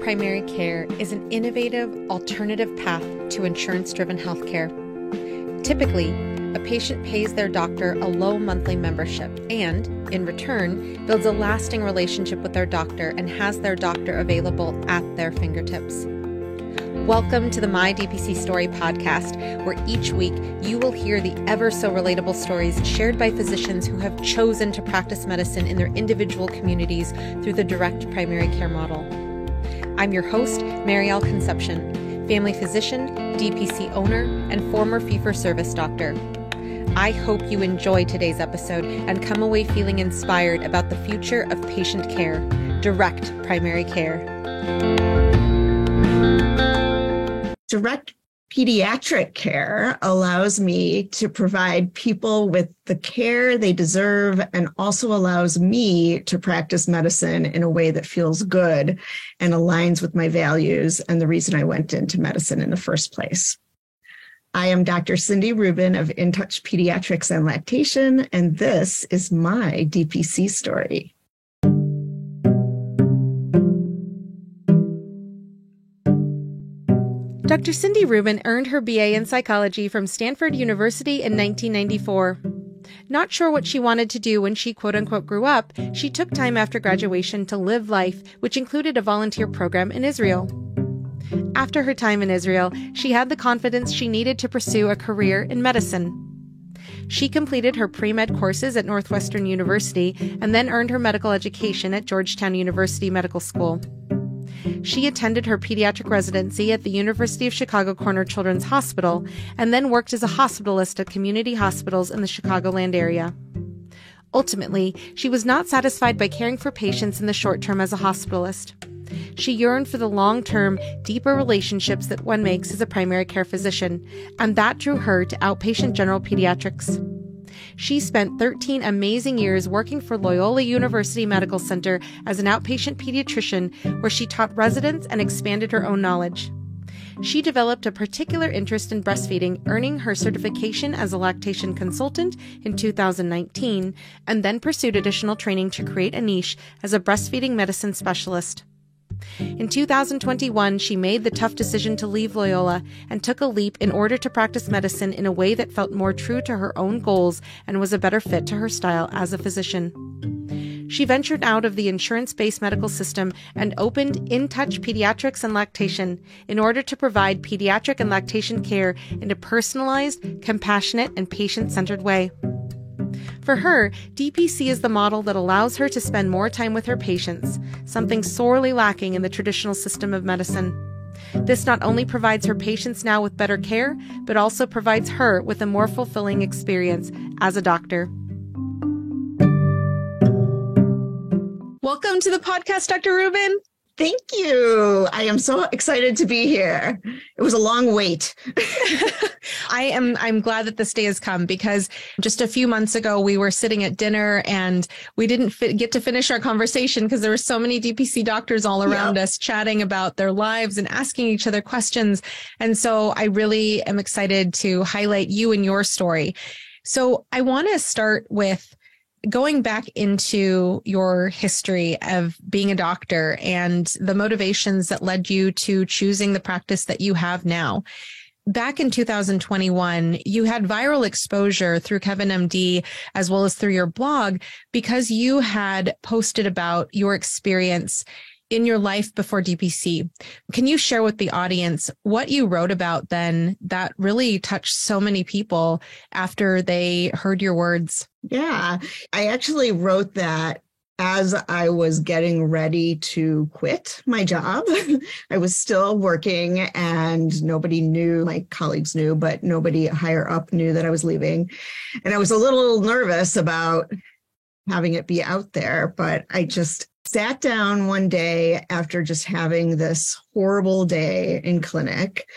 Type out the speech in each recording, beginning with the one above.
Primary care is an innovative, alternative path to insurance-driven healthcare. Typically, a patient pays their doctor a low monthly membership and, in return, builds a lasting relationship with their doctor and has their doctor available at their fingertips. Welcome to the My DPC Story podcast, where each week you will hear the ever-so-relatable stories shared by physicians who have chosen to practice medicine in their individual communities through the direct primary care model. I'm your host, Marielle Concepcion, family physician, DPC owner, and former fee-for-service doctor. I hope you enjoy today's episode and come away feeling inspired about the future of patient care, direct primary care. Direct pediatric care allows me to provide people with the care they deserve and also allows me to practice medicine in a way that feels good and aligns with my values and the reason I went into medicine in the first place. I am Dr. Cindy Rubin of In Touch Pediatrics and Lactation, and this is my DPC story. Dr. Cindy Rubin earned her BA in psychology from Stanford University in 1994. Not sure what she wanted to do when she quote-unquote grew up, she took time after graduation to live life, which included a volunteer program in Israel. After her time in Israel, she had the confidence she needed to pursue a career in medicine. She completed her pre-med courses at Northwestern University and then earned her medical education at Georgetown University Medical School. She attended her pediatric residency at the University of Chicago Corner Children's Hospital and then worked as a hospitalist at community hospitals in the Chicagoland area. Ultimately, she was not satisfied by caring for patients in the short term as a hospitalist. She yearned for the long-term, deeper relationships that one makes as a primary care physician, and that drew her to outpatient general pediatrics. She spent 13 amazing years working for Loyola University Medical Center as an outpatient pediatrician, where she taught residents and expanded her own knowledge. She developed a particular interest in breastfeeding, earning her certification as a lactation consultant in 2019, and then pursued additional training to create a niche as a breastfeeding medicine specialist. In 2021, she made the tough decision to leave Loyola and took a leap in order to practice medicine in a way that felt more true to her own goals and was a better fit to her style as a physician. She ventured out of the insurance-based medical system and opened In Touch Pediatrics and Lactation in order to provide pediatric and lactation care in a personalized, compassionate, and patient-centered way. For her, DPC is the model that allows her to spend more time with her patients, something sorely lacking in the traditional system of medicine. This not only provides her patients now with better care, but also provides her with a more fulfilling experience as a doctor. Welcome to the podcast, Dr. Rubin. Thank you. I am so excited to be here. It was a long wait. I'm glad that this day has come because just a few months ago, we were sitting at dinner and we didn't get to finish our conversation because there were so many DPC doctors all around us chatting about their lives and asking each other questions. And so I really am excited to highlight you and your story. So I want to start with going back into your history of being a doctor and the motivations that led you to choosing the practice that you have now. Back in 2021, you had viral exposure through Kevin MD as well as through your blog because you had posted about your experience in your life before DPC. Can you share with the audience what you wrote about then that really touched so many people after they heard your words? Yeah, I actually wrote that as I was getting ready to quit my job. I was still working and nobody knew, my colleagues knew, but nobody higher up knew that I was leaving. And I was a little nervous about having it be out there, but I just sat down one day after just having this horrible day in clinic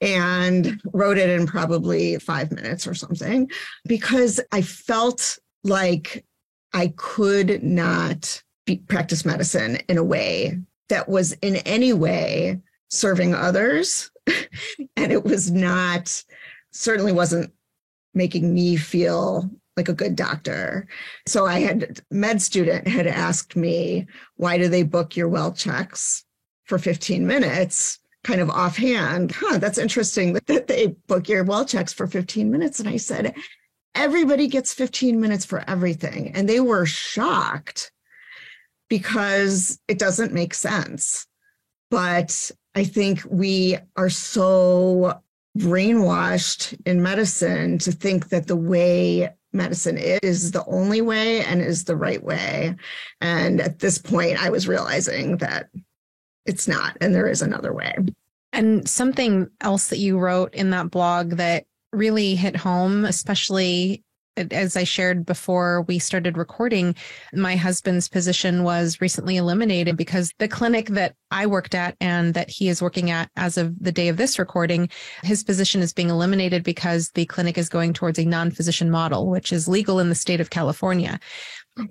and wrote it in probably 5 minutes or something because I felt like I could not practice medicine in a way that was in any way serving others. And it was not, certainly wasn't making me feel like a good doctor. So med student had asked me, why do they book your well checks for 15 minutes, kind of offhand. That's interesting that they book your well checks for 15 minutes. And I said, everybody gets 15 minutes for everything. And they were shocked because it doesn't make sense. But I think we are so brainwashed in medicine to think that the way medicine is the only way and is the right way. And at this point, I was realizing that it's not, and there is another way. And something else that you wrote in that blog that really hit home, especially as I shared before we started recording, my husband's position was recently eliminated because the clinic that I worked at and that he is working at as of the day of this recording, his position is being eliminated because the clinic is going towards a non-physician model, which is legal in the state of California,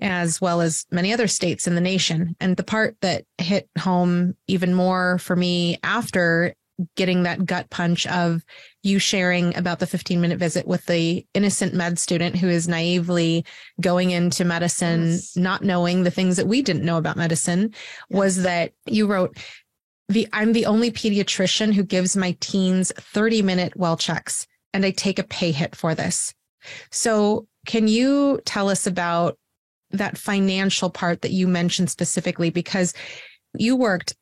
as well as many other states in the nation. And the part that hit home even more for me after getting that gut punch of you sharing about the 15-minute visit with the innocent med student who is naively going into medicine, yes, not knowing the things that we didn't know about medicine, yes, was that you wrote, I'm the only pediatrician who gives my teens 30-minute well checks, and I take a pay hit for this. So can you tell us about that financial part that you mentioned specifically? Because you worked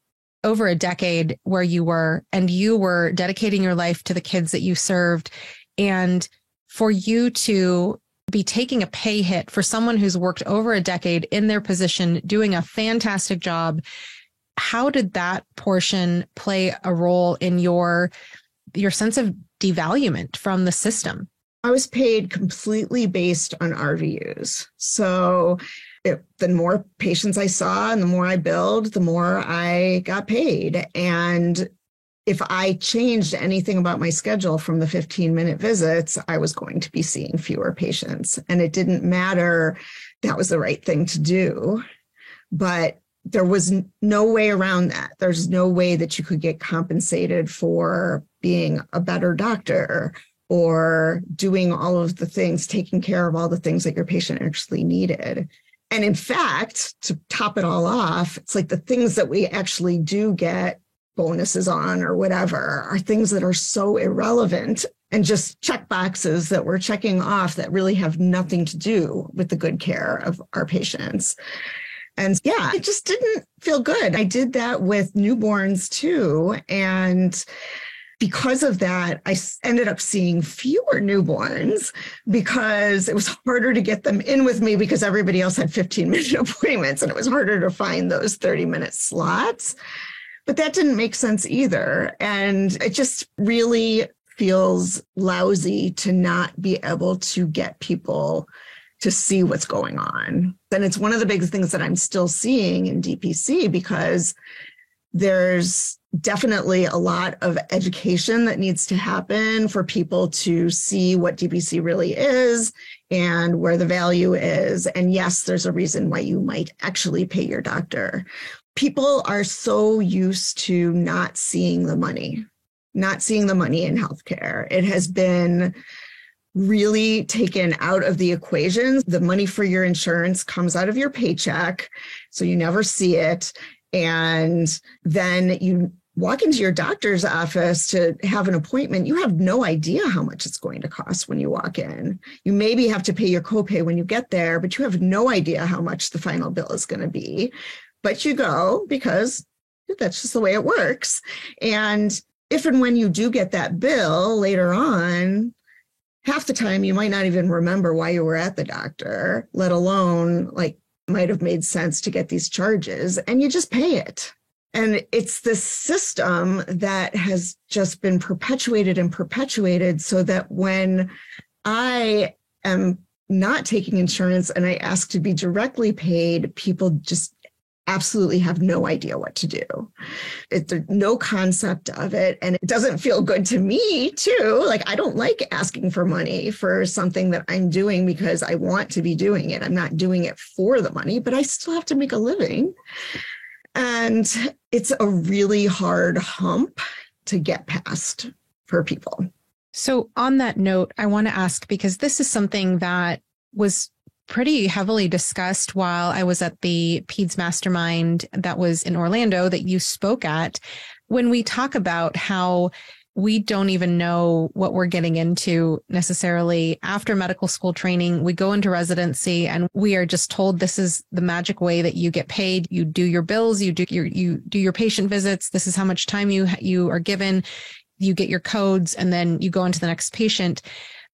over a decade where you were dedicating your life to the kids that you served. And for you to be taking a pay hit for someone who's worked over a decade in their position, doing a fantastic job, how did that portion play a role in your sense of devaluement from the system? I was paid completely based on RVUs. So the more patients I saw and the more I billed, the more I got paid. And if I changed anything about my schedule from the 15-minute visits, I was going to be seeing fewer patients. And it didn't matter. That was the right thing to do. But there was no way around that. There's no way that you could get compensated for being a better doctor or doing all of the things, taking care of all the things that your patient actually needed. And in fact, to top it all off, it's like the things that we actually do get bonuses on or whatever are things that are so irrelevant and just check boxes that we're checking off that really have nothing to do with the good care of our patients. And yeah, it just didn't feel good. I did that with newborns too. And because of that, I ended up seeing fewer newborns because it was harder to get them in with me because everybody else had 15-minute appointments and it was harder to find those 30-minute slots. But that didn't make sense either. And it just really feels lousy to not be able to get people to see what's going on. And it's one of the big things that I'm still seeing in DPC because there's definitely a lot of education that needs to happen for people to see what DPC really is and where the value is. And yes, there's a reason why you might actually pay your doctor. People are so used to not seeing the money in healthcare. It has been really taken out of the equation. The money for your insurance comes out of your paycheck, so you never see it. And then you walk into your doctor's office to have an appointment. You have no idea how much it's going to cost when you walk in. You maybe have to pay your copay when you get there, but you have no idea how much the final bill is going to be. But you go because that's just the way it works. And if and when you do get that bill later on, half the time you might not even remember why you were at the doctor, let alone like might have made sense to get these charges, and you just pay it. And it's this system that has just been perpetuated and perpetuated so that when I am not taking insurance and I ask to be directly paid, people just absolutely have no idea what to do. There's no concept of it. And it doesn't feel good to me too. Like I don't like asking for money for something that I'm doing because I want to be doing it. I'm not doing it for the money, but I still have to make a living. And it's a really hard hump to get past for people. So on that note, I want to ask, because this is something that was pretty heavily discussed while I was at the Peds Mastermind that was in Orlando that you spoke at, when we talk about how we don't even know what we're getting into necessarily after medical school training. We go into residency and we are just told this is the magic way that you get paid. You do your bills, you do your patient visits. This is how much time you are given. You get your codes and then you go into the next patient.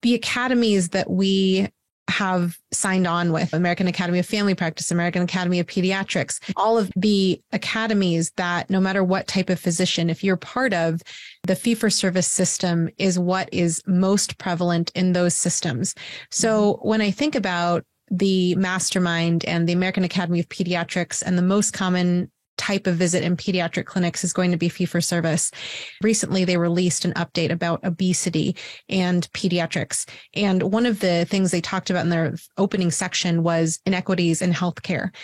The academies that we have signed on with, American Academy of Family Practice, American Academy of Pediatrics, all of the academies that no matter what type of physician, if you're part of, the fee-for-service system is what is most prevalent in those systems. So when I think about the Mastermind and the American Academy of Pediatrics, and the most common type of visit in pediatric clinics is going to be fee-for-service. Recently, they released an update about obesity and pediatrics. And one of the things they talked about in their opening section was inequities in healthcare.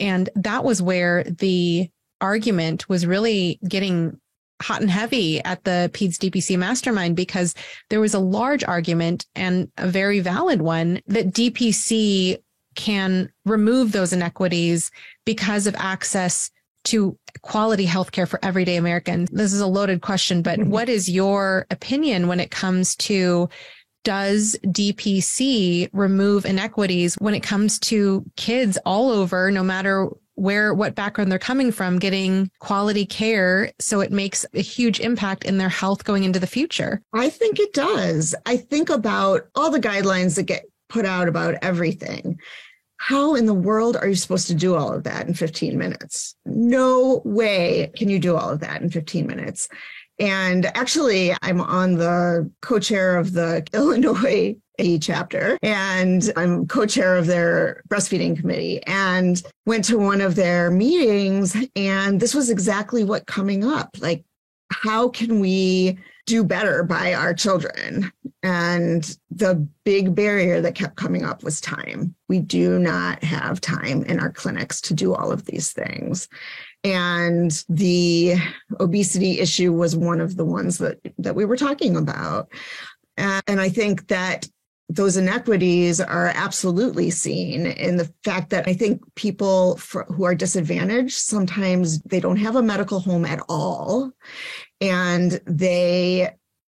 And that was where the argument was really getting hot and heavy at the Peds DPC Mastermind, because there was a large argument, and a very valid one, that DPC can remove those inequities because of access to quality healthcare for everyday Americans. This is a loaded question, but what is your opinion when it comes to, does DPC remove inequities when it comes to kids all over, no matter what background they're coming from, getting quality care, so it makes a huge impact in their health going into the future? I think it does. I think about all the guidelines that get put out about everything. How in the world are you supposed to do all of that in 15 minutes? No way can you do all of that in 15 minutes. And actually, I'm on the co-chair of the Illinois AE chapter, and I'm co-chair of their breastfeeding committee, and went to one of their meetings, and this was exactly what coming up. Like, how can we do better by our children? And the big barrier that kept coming up was time. We do not have time in our clinics to do all of these things. And the obesity issue was one of the ones that we were talking about. And I think that those inequities are absolutely seen in the fact that I think people who are disadvantaged, sometimes they don't have a medical home at all, and they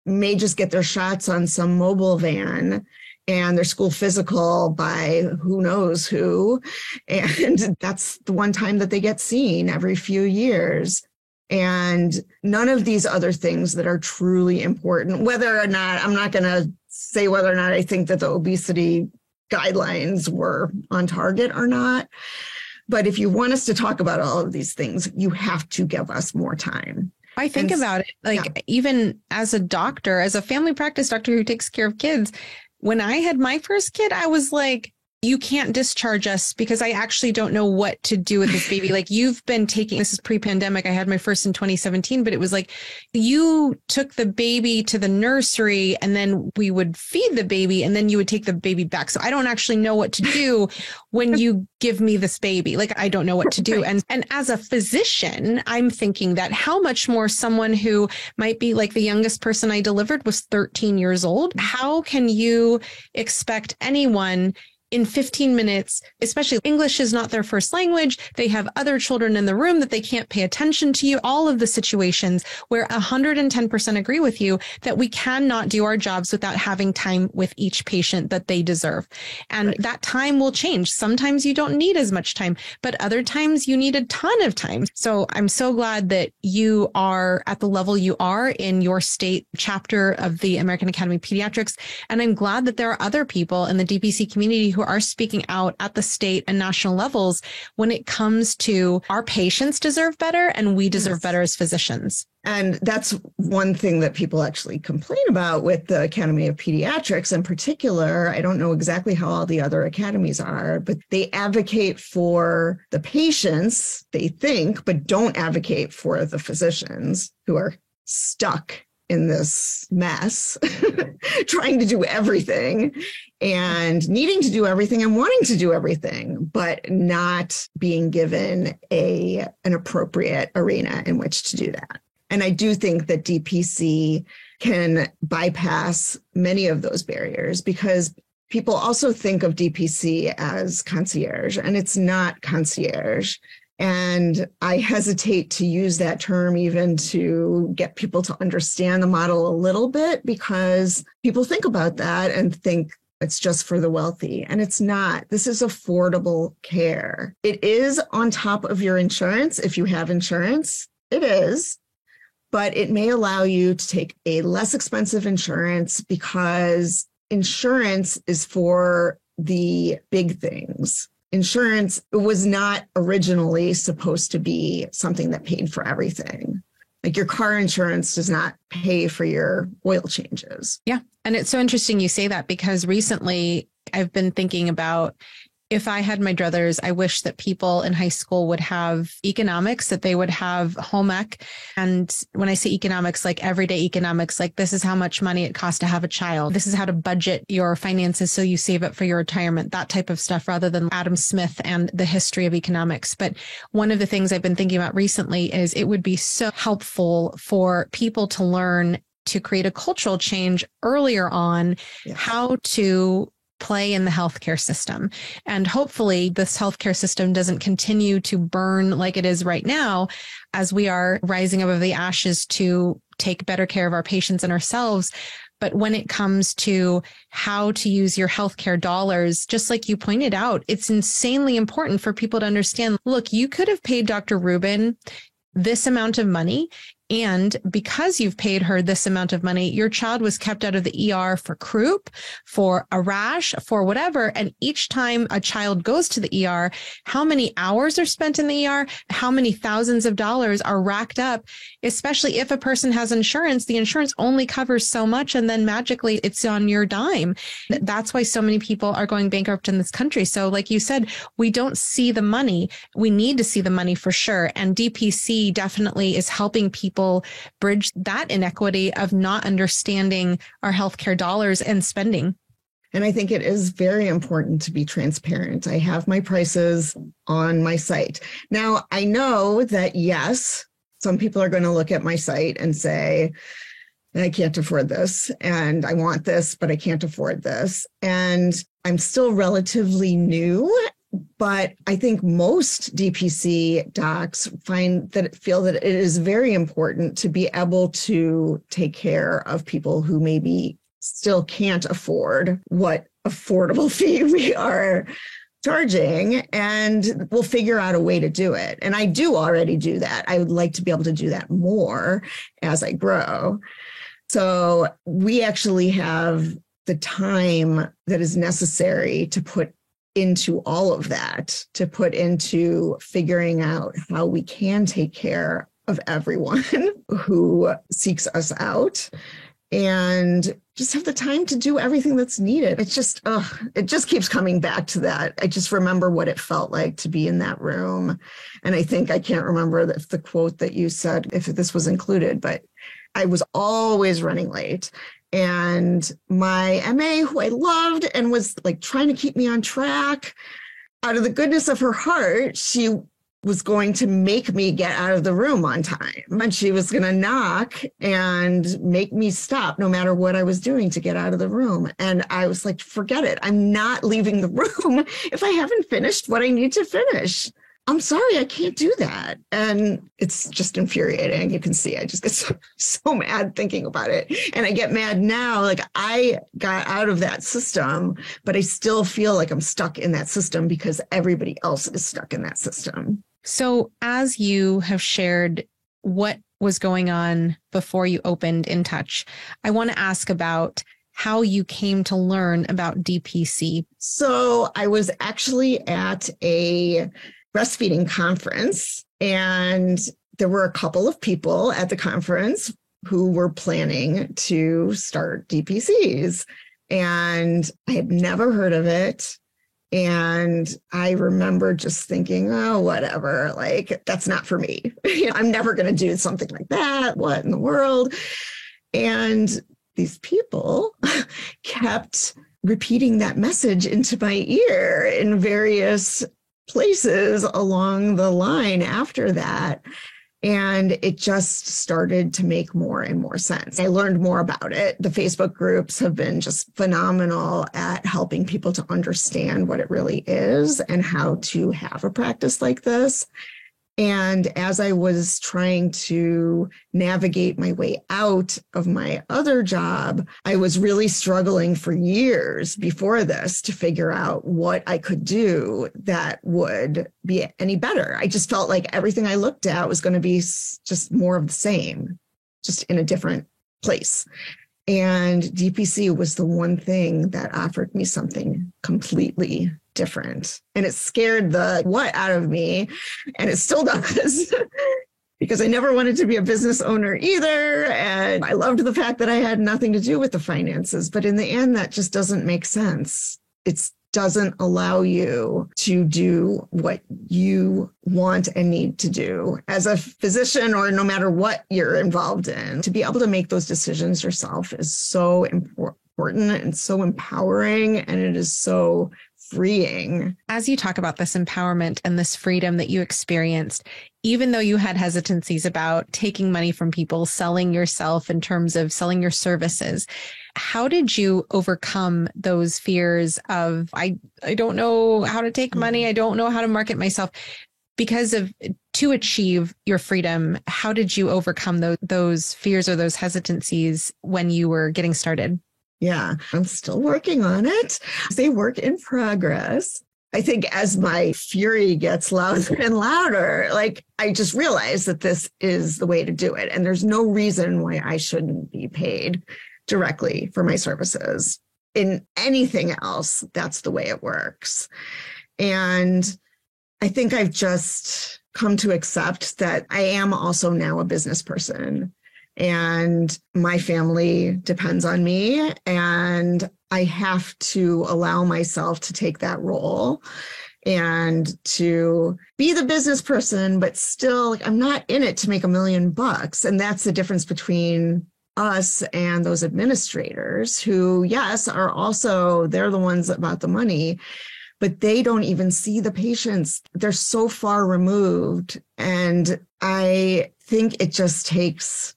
may just get their shots on some mobile van and their school physical by who knows who. And that's the one time that they get seen every few years. And none of these other things that are truly important, whether or not, I'm not going to say whether or not I think that the obesity guidelines were on target or not. But if you want us to talk about all of these things, you have to give us more time. I think about it, even as a doctor, as a family practice doctor who takes care of kids, when I had my first kid, I was like, you can't discharge us because I actually don't know what to do with this baby. Like, you've been taking, this is pre-pandemic. I had my first in 2017, but it was like, you took the baby to the nursery and then we would feed the baby and then you would take the baby back. So I don't actually know what to do when you give me this baby. Like, I don't know what to do. And as a physician, I'm thinking that how much more someone who might be like, the youngest person I delivered was 13 years old. How can you expect anyone in 15 minutes, especially English is not their first language, they have other children in the room that they can't pay attention to you, all of the situations where 110% agree with you that we cannot do our jobs without having time with each patient that they deserve. And that time will change. Sometimes you don't need as much time, but other times you need a ton of time. So I'm so glad that you are at the level you are in your state chapter of the American Academy of Pediatrics. And I'm glad that there are other people in the DPC community who are speaking out at the state and national levels when it comes to our patients deserve better and we deserve better as physicians. And that's one thing that people actually complain about with the Academy of Pediatrics in particular. I don't know exactly how all the other academies are, but they advocate for the patients, they think, but don't advocate for the physicians who are stuck in this mess, trying to do everything and needing to do everything and wanting to do everything, but not being given an appropriate arena in which to do that. And I do think that DPC can bypass many of those barriers because People also think of DPC as concierge, and it's not concierge. And I hesitate to use that term even to get people to understand the model a little bit, because people think about that and think it's just for the wealthy. And it's not. This is affordable care. It is on top of your insurance if you have insurance. It is. But it may allow you to take a less expensive insurance, because insurance is for the big things. Insurance was not originally supposed to be something that paid for everything. Like your car insurance does not pay for your oil changes. Yeah. And it's so interesting you say that, because recently I've been thinking about, if I had my druthers, I wish that people in high school would have economics, that they would have home ec. And when I say economics, like everyday economics, like this is how much money it costs to have a child. This is how to budget your finances so you save it for your retirement, that type of stuff, rather than Adam Smith and the history of economics. But one of the things I've been thinking about recently is it would be so helpful for people to learn to create a cultural change earlier on, how to play in the healthcare system. And hopefully this healthcare system doesn't continue to burn like it is right now, as we are rising above the ashes to take better care of our patients and ourselves. But when it comes to how to use your healthcare dollars, just like you pointed out, it's insanely important for people to understand, look, you could have paid Dr. Rubin this amount of money, and because you've paid her this amount of money, your child was kept out of the ER for croup, for a rash, for whatever. And each time a child goes to the ER, how many hours are spent in the ER? How many thousands of dollars are racked up? Especially if a person has insurance, the insurance only covers so much, and then magically it's on your dime. That's why so many people are going bankrupt in this country. So like you said, we don't see the money. We need to see the money for sure. And DPC definitely is helping people bridge that inequity of not understanding our healthcare dollars and spending. And I think it is very important to be transparent. I have my prices on my site. Now, I know that, yes, some people are going to look at my site and say, I can't afford this, and I want this, but I can't afford this. And I'm still relatively new, but I think most DPC docs feel that it is very important to be able to take care of people who maybe still can't afford what affordable fee we are charging, and we'll figure out a way to do it. And I do already do that. I would like to be able to do that more as I grow. So we actually have the time that is necessary to put into all of that, to put into figuring out how we can take care of everyone who seeks us out, and just have the time to do everything that's needed. It's just, it just keeps coming back to that. I just remember what it felt like to be in that room. And I think, I can't remember if the quote that you said, if this was included, but I was always running late. And my MA, who I loved and was like trying to keep me on track, out of the goodness of her heart, she was going to make me get out of the room on time. And she was going to knock and make me stop no matter what I was doing to get out of the room. And I was like, forget it. I'm not leaving the room if I haven't finished what I need to finish. I'm sorry, I can't do that. And it's just infuriating. You can see I just get so mad thinking about it. And I get mad now, like I got out of that system, but I still feel like I'm stuck in that system because everybody else is stuck in that system. So as you have shared what was going on before you opened In Touch, I want to ask about how you came to learn about DPC. So I was actually at a breastfeeding conference, and there were a couple of people at the conference who were planning to start DPCs, and I had never heard of it. And I remember just thinking, oh, whatever, like, that's not for me. I'm never going to do something like that. What in the world? And these people kept repeating that message into my ear in various places along the line after that. And it just started to make more and more sense. I learned more about it. The Facebook groups have been just phenomenal at helping people to understand what it really is and how to have a practice like this. And as I was trying to navigate my way out of my other job, I was really struggling for years before this to figure out what I could do that would be any better. I just felt like everything I looked at was going to be just more of the same, just in a different place. And DPC was the one thing that offered me something completely different. And it scared the what out of me, and it still does, because I never wanted to be a business owner either. And I loved the fact that I had nothing to do with the finances. But in the end, that just doesn't make sense. It doesn't allow you to do what you want and need to do as a physician, or no matter what you're involved in. To be able to make those decisions yourself is so important and so empowering, and it is so freeing. As you talk about this empowerment and this freedom that you experienced, even though you had hesitancies about taking money from people, selling yourself in terms of selling your services, how did you overcome those fears of, I don't know how to take money, I don't know how to market myself? Because of, to achieve your freedom, how did you overcome those fears or those hesitancies when you were getting started? Yeah, I'm still working on it. It's a work in progress. I think as my fury gets louder and louder, like I just realized that this is the way to do it. And there's no reason why I shouldn't be paid directly for my services. In anything else, that's the way it works. And I think I've just come to accept that I am also now a business person. And my family depends on me, and I have to allow myself to take that role and to be the business person, but still, I'm not in it to make $1 million. And that's the difference between us and those administrators who, yes, are also, they're the ones about the money, but they don't even see the patients. They're so far removed. And I think it just takes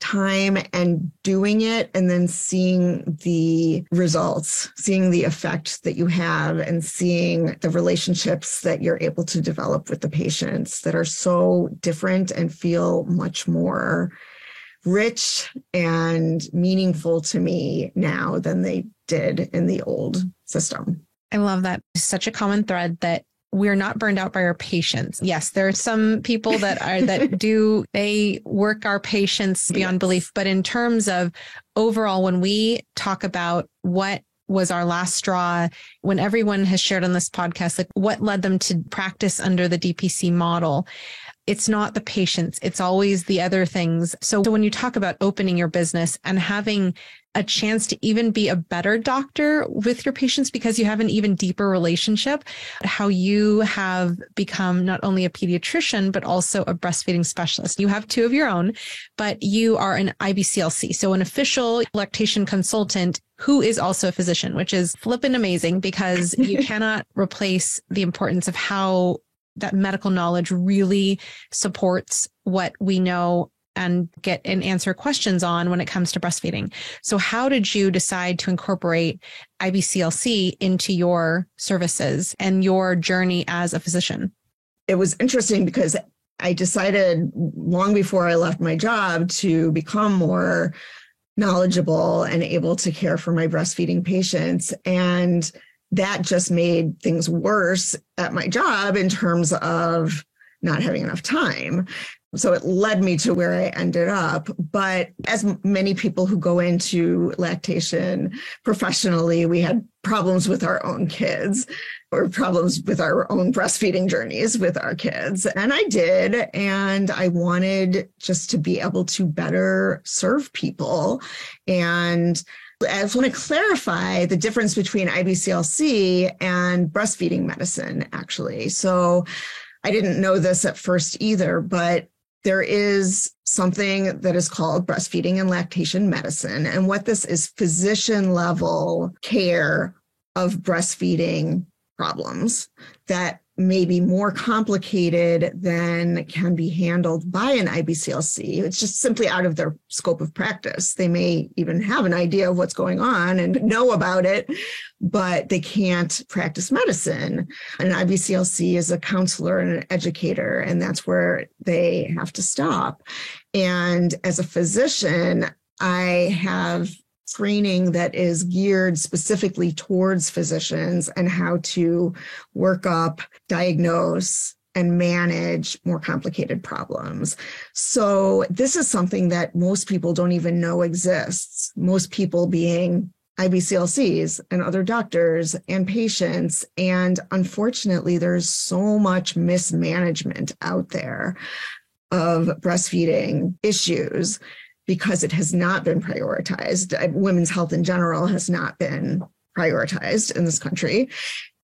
time and doing it, and then seeing the results, seeing the effect that you have, and seeing the relationships that you're able to develop with the patients that are so different and feel much more rich and meaningful to me now than they did in the old system. I love that. It's such a common thread that we're not burned out by our patients. Yes, there are some people that are, they work our patients beyond belief. But in terms of overall, when we talk about what was our last straw, when everyone has shared on this podcast, like what led them to practice under the DPC model, it's not the patients, it's always the other things. So when you talk about opening your business and having a chance to even be a better doctor with your patients because you have an even deeper relationship, how you have become not only a pediatrician, but also a breastfeeding specialist. You have 2 of your own, but you are an IBCLC, so an official lactation consultant who is also a physician, which is flippin' amazing because you cannot replace the importance of how that medical knowledge really supports what we know and get and answer questions on when it comes to breastfeeding. So how did you decide to incorporate IBCLC into your services and your journey as a physician? It was interesting because I decided long before I left my job to become more knowledgeable and able to care for my breastfeeding patients. And that just made things worse at my job in terms of not having enough time. So it led me to where I ended up. But as many people who go into lactation professionally, we had problems with our own kids or problems with our own breastfeeding journeys with our kids. And I did. And I wanted just to be able to better serve people. And I just want to clarify the difference between IBCLC and breastfeeding medicine, actually. So I didn't know this at first either, but there is something that is called breastfeeding and lactation medicine. And what this is physician level care of breastfeeding problems that may be more complicated than can be handled by an IBCLC. It's just simply out of their scope of practice. They may even have an idea of what's going on and know about it, but they can't practice medicine. An IBCLC is a counselor and an educator, and that's where they have to stop. And as a physician, I have training that is geared specifically towards physicians and how to work up, diagnose, and manage more complicated problems. So this is something that most people don't even know exists. Most people being IBCLCs and other doctors and patients. And unfortunately, there's so much mismanagement out there of breastfeeding issues because it has not been prioritized. Women's health in general has not been prioritized in this country.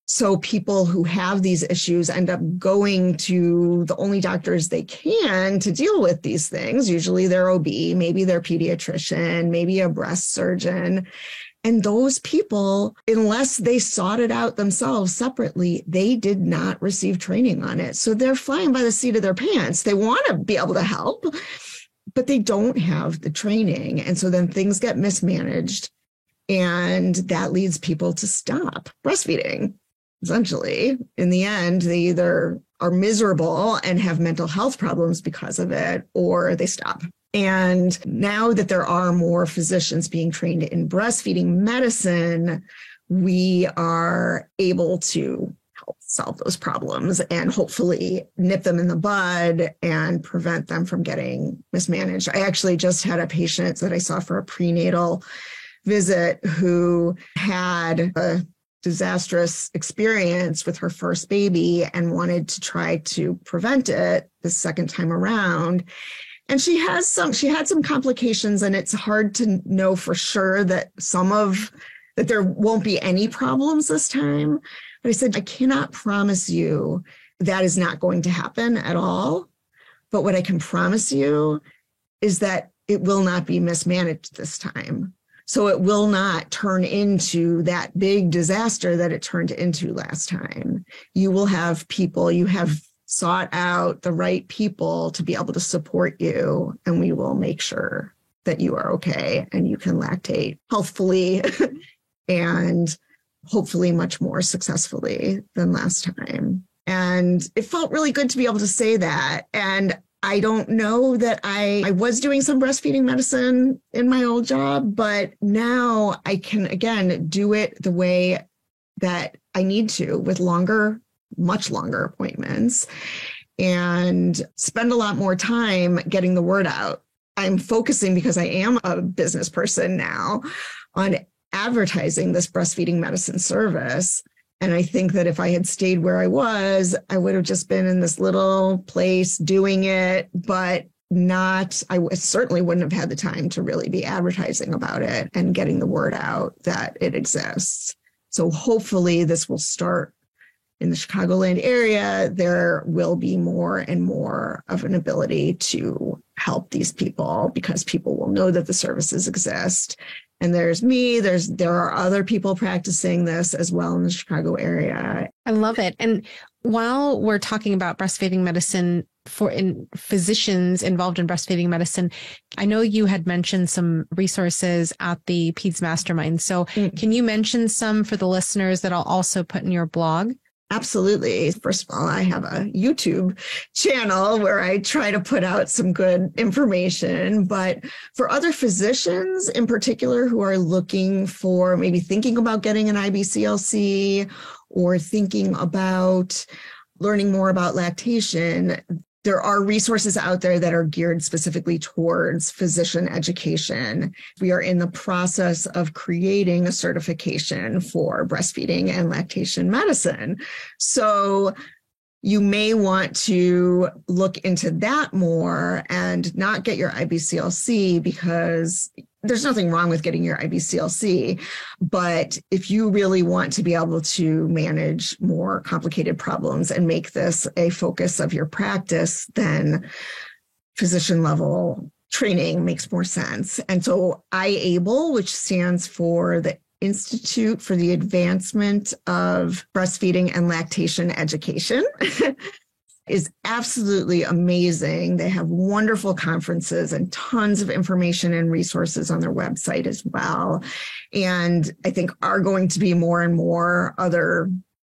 So people who have these issues end up going to the only doctors they can to deal with these things. Usually they're OB, maybe they're pediatrician, maybe a breast surgeon. And those people, unless they sought it out themselves separately, they did not receive training on it. So they're flying by the seat of their pants. They want to be able to help, but they don't have the training. And so then things get mismanaged, and that leads people to stop breastfeeding. Essentially, in the end, they either are miserable and have mental health problems because of it, or they stop. And now that there are more physicians being trained in breastfeeding medicine, we are able to help solve those problems and hopefully nip them in the bud and prevent them from getting mismanaged. I actually just had a patient that I saw for a prenatal visit who had a disastrous experience with her first baby and wanted to try to prevent it the second time around. And she had some complications, and it's hard to know for sure that that there won't be any problems this time. But I said, I cannot promise you that is not going to happen at all. But what I can promise you is that it will not be mismanaged this time. So it will not turn into that big disaster that it turned into last time. You will have people, you have sought out the right people to be able to support you, and we will make sure that you are okay and you can lactate healthfully and hopefully much more successfully than last time. And it felt really good to be able to say that. And I don't know that I was doing some breastfeeding medicine in my old job, but now I can, again, do it the way that I need to with much longer appointments, and spend a lot more time getting the word out. I'm focusing, because I am a business person now, on advertising this breastfeeding medicine service. And I think that if I had stayed where I was, I would have just been in this little place doing it, but I certainly wouldn't have had the time to really be advertising about it and getting the word out that it exists. So hopefully this will start in the Chicagoland area. There will be more and more of an ability to help these people, because people will know that the services exist. And there's me, there are other people practicing this as well in the Chicago area. I love it. And while we're talking about breastfeeding medicine in physicians involved in breastfeeding medicine, I know you had mentioned some resources at the Peds Mastermind. So can you mention some for the listeners that I'll also put in your blog? Absolutely. First of all, I have a YouTube channel where I try to put out some good information. But for other physicians in particular who are looking for, maybe thinking about getting an IBCLC or thinking about learning more about lactation, there are resources out there that are geared specifically towards physician education. We are in the process of creating a certification for breastfeeding and lactation medicine. So you may want to look into that more and not get your IBCLC, because there's nothing wrong with getting your IBCLC. But if you really want to be able to manage more complicated problems and make this a focus of your practice, then physician level training makes more sense. And so IABLE, which stands for the Institute for the Advancement of Breastfeeding and Lactation Education. Is absolutely amazing. They have wonderful conferences and tons of information and resources on their website as well. And I think are going to be more and more other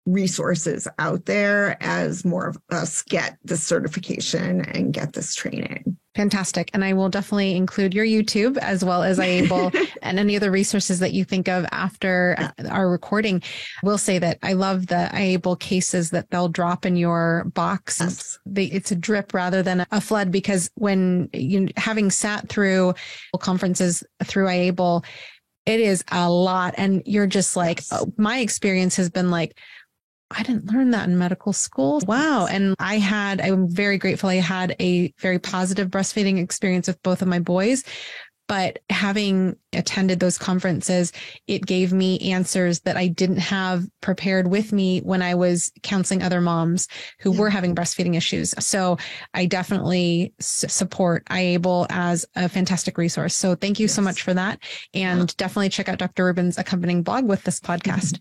resources out there as more of us get this certification and get this training. Fantastic. And I will definitely include your YouTube as well as IABLE and any other resources that you think of after our recording. We'll say that I love the IABLE cases that they'll drop in your box. Yes. It's a drip rather than a flood, because when having sat through conferences through IABLE, it is a lot. And you're just like, oh, my experience has been like, I didn't learn that in medical school. Wow. And I'm very grateful. I had a very positive breastfeeding experience with both of my boys, but having attended those conferences, it gave me answers that I didn't have prepared with me when I was counseling other moms who were having breastfeeding issues. So I definitely support IABLE as a fantastic resource. So thank you so much for that. And definitely check out Dr. Rubin's accompanying blog with this podcast.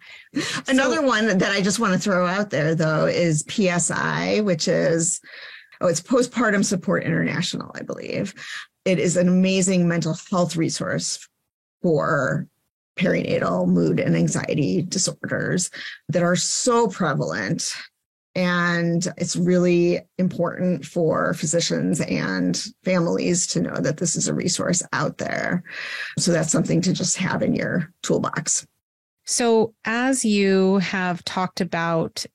Another one that I just want to throw out there, though, is PSI, which is, it's Postpartum Support International, I believe. It is an amazing mental health resource for perinatal mood and anxiety disorders that are so prevalent. And it's really important for physicians and families to know that this is a resource out there. So that's something to just have in your toolbox. So as you have talked about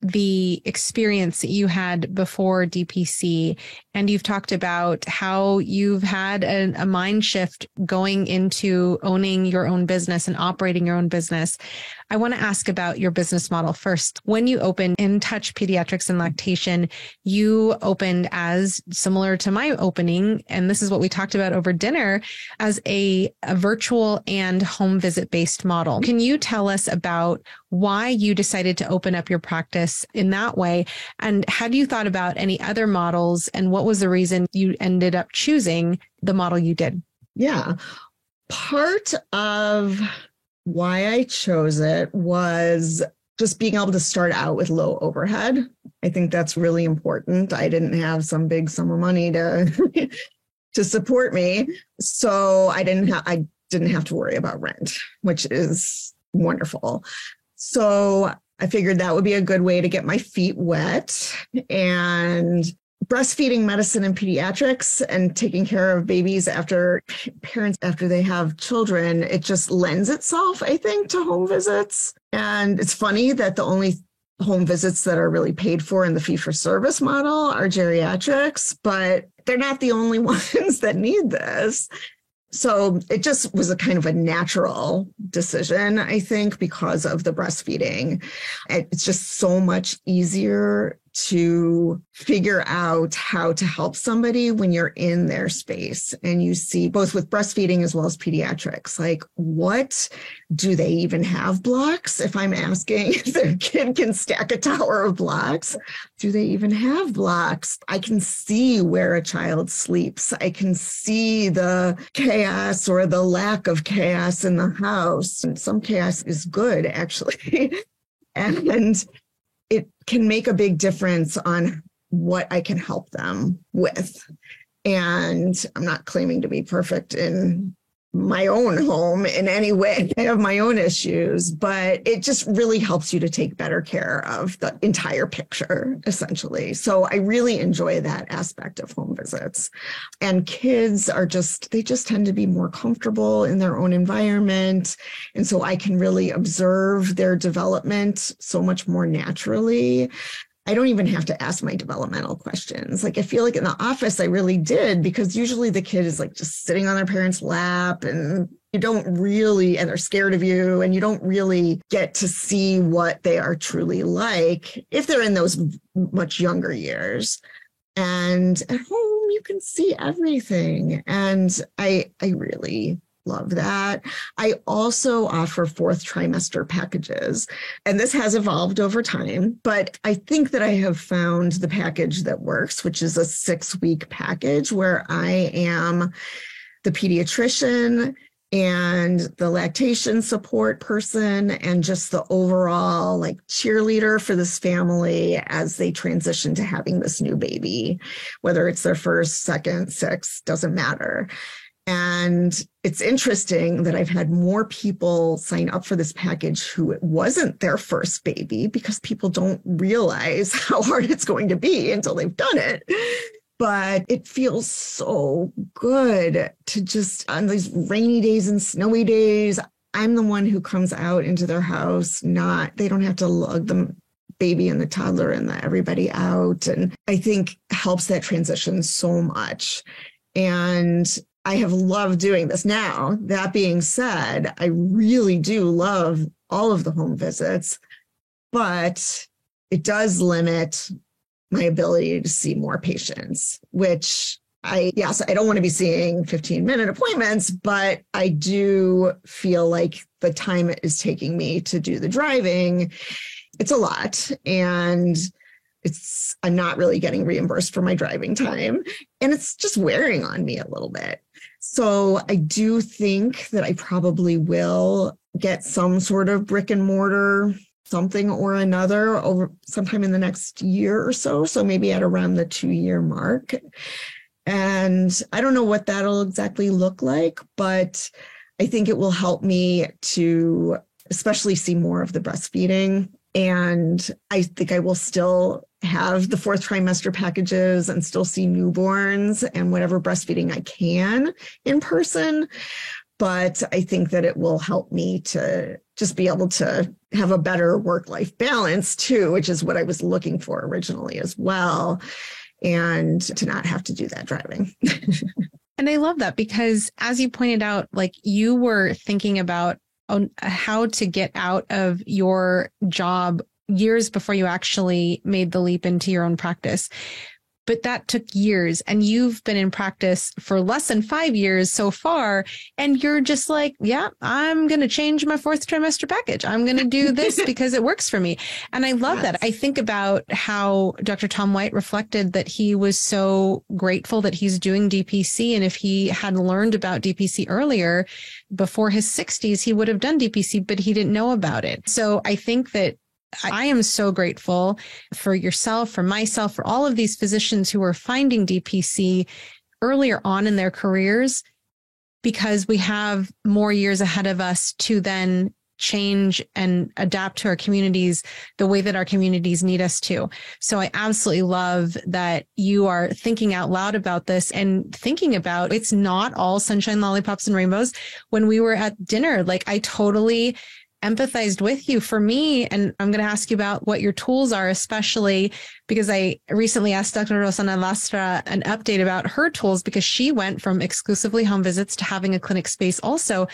the experience that you had before DPC, and you've talked about how you've had a mind shift going into owning your own business and operating your own business, I want to ask about your business model first. When you opened In Touch Pediatrics and Lactation, you opened as similar to my opening, and this is what we talked about over dinner, as a virtual and home visit based model. Can you tell us about why you decided to open up your practice in that way? And had you thought about any other models, and what was the reason you ended up choosing the model you did? Yeah. Part of why I chose it was just being able to start out with low overhead. I think that's really important. I didn't have some big sum of money to to support me, so I didn't have to worry about rent, which is wonderful. So I figured that would be a good way to get my feet wet. And breastfeeding medicine and pediatrics and taking care of babies parents after they have children, it just lends itself, I think, to home visits. And it's funny that the only home visits that are really paid for in the fee-for-service model are geriatrics, but they're not the only ones that need this. So it just was a kind of a natural decision, I think, because of the breastfeeding. It's just so much easier to figure out how to help somebody when you're in their space and you see, both with breastfeeding as well as pediatrics, like, what do they even have blocks? If I'm asking if their kid can stack a tower of blocks, do they even have blocks? I can see where a child sleeps. I can see the chaos or the lack of chaos in the house. And some chaos is good, actually. And it can make a big difference on what I can help them with. And I'm not claiming to be perfect in my own home in any way. I have my own issues, but it just really helps you to take better care of the entire picture, essentially. So I really enjoy that aspect of home visits. And kids they just tend to be more comfortable in their own environment. And so I can really observe their development so much more naturally. I don't even have to ask my developmental questions. Like, I feel like in the office, I really did, because usually the kid is like just sitting on their parents' lap and they're scared of you, and you don't really get to see what they are truly like if they're in those much younger years. And at home, you can see everything. And I really love that. I also offer 4th trimester packages, and this has evolved over time, but I think that I have found the package that works, which is a 6-week package where I am the pediatrician and the lactation support person and just the overall like cheerleader for this family as they transition to having this new baby, whether it's their first, second, sixth, doesn't matter. And it's interesting that I've had more people sign up for this package who it wasn't their first baby, because people don't realize how hard it's going to be until they've done it. But it feels so good to just, on these rainy days and snowy days, I'm the one who comes out into their house, they don't have to lug the baby and the toddler and everybody out. And I think helps that transition so much. And I have loved doing this. Now, that being said, I really do love all of the home visits, but it does limit my ability to see more patients, which I don't want to be seeing 15-minute appointments, but I do feel like the time it is taking me to do the driving, it's a lot. And I'm not really getting reimbursed for my driving time. And it's just wearing on me a little bit. So I do think that I probably will get some sort of brick and mortar something or another over sometime in the next year or so. So maybe at around the 2-year mark. And I don't know what that'll exactly look like, but I think it will help me to especially see more of the breastfeeding. And I think I will still have the 4th trimester packages and still see newborns and whatever breastfeeding I can in person. But I think that it will help me to just be able to have a better work-life balance too, which is what I was looking for originally as well, and to not have to do that driving. And I love that because, as you pointed out, like you were thinking about how to get out of your job years before you actually made the leap into your own practice. But that took years, and you've been in practice for less than 5 years so far. And you're just like, yeah, I'm going to change my 4th trimester package. I'm going to do this because it works for me. And I love that. I think about how Dr. Tom White reflected that he was so grateful that he's doing DPC. And if he had learned about DPC earlier, before his 60s, he would have done DPC, but he didn't know about it. So I think that I am so grateful for yourself, for myself, for all of these physicians who are finding DPC earlier on in their careers, because we have more years ahead of us to then change and adapt to our communities the way that our communities need us to. So I absolutely love that you are thinking out loud about this and thinking about it's not all sunshine, lollipops, and rainbows. When we were at dinner, like I totally empathized with you. For me, and I'm going to ask you about what your tools are, especially because I recently asked Dr. Rosana Lastra an update about her tools, because she went from exclusively home visits to having a clinic space also.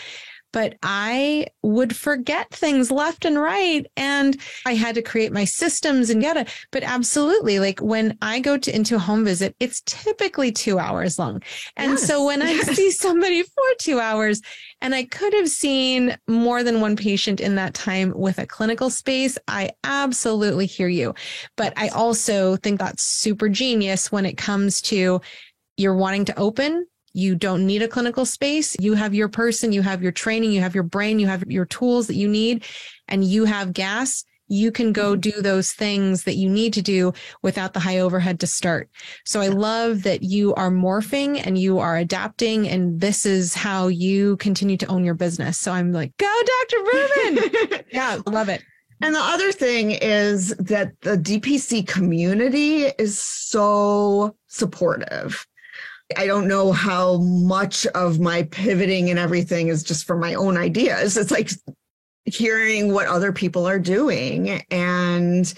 But I would forget things left and right, and I had to create my systems and but absolutely, like when I go into a home visit, it's typically 2 hours long. And so when I see somebody for 2 hours, and I could have seen more than one patient in that time with a clinical space, I absolutely hear you. But I also think that's super genius when it comes to you're wanting to open. You don't need a clinical space. You have your person, you have your training, you have your brain, you have your tools that you need, and you have gas. You can go do those things that you need to do without the high overhead to start. So I love that you are morphing and you are adapting, and this is how you continue to own your business. So I'm like, go, Dr. Rubin. Yeah, love it. And the other thing is that the DPC community is so supportive. I don't know how much of my pivoting and everything is just from my own ideas. It's like hearing what other people are doing and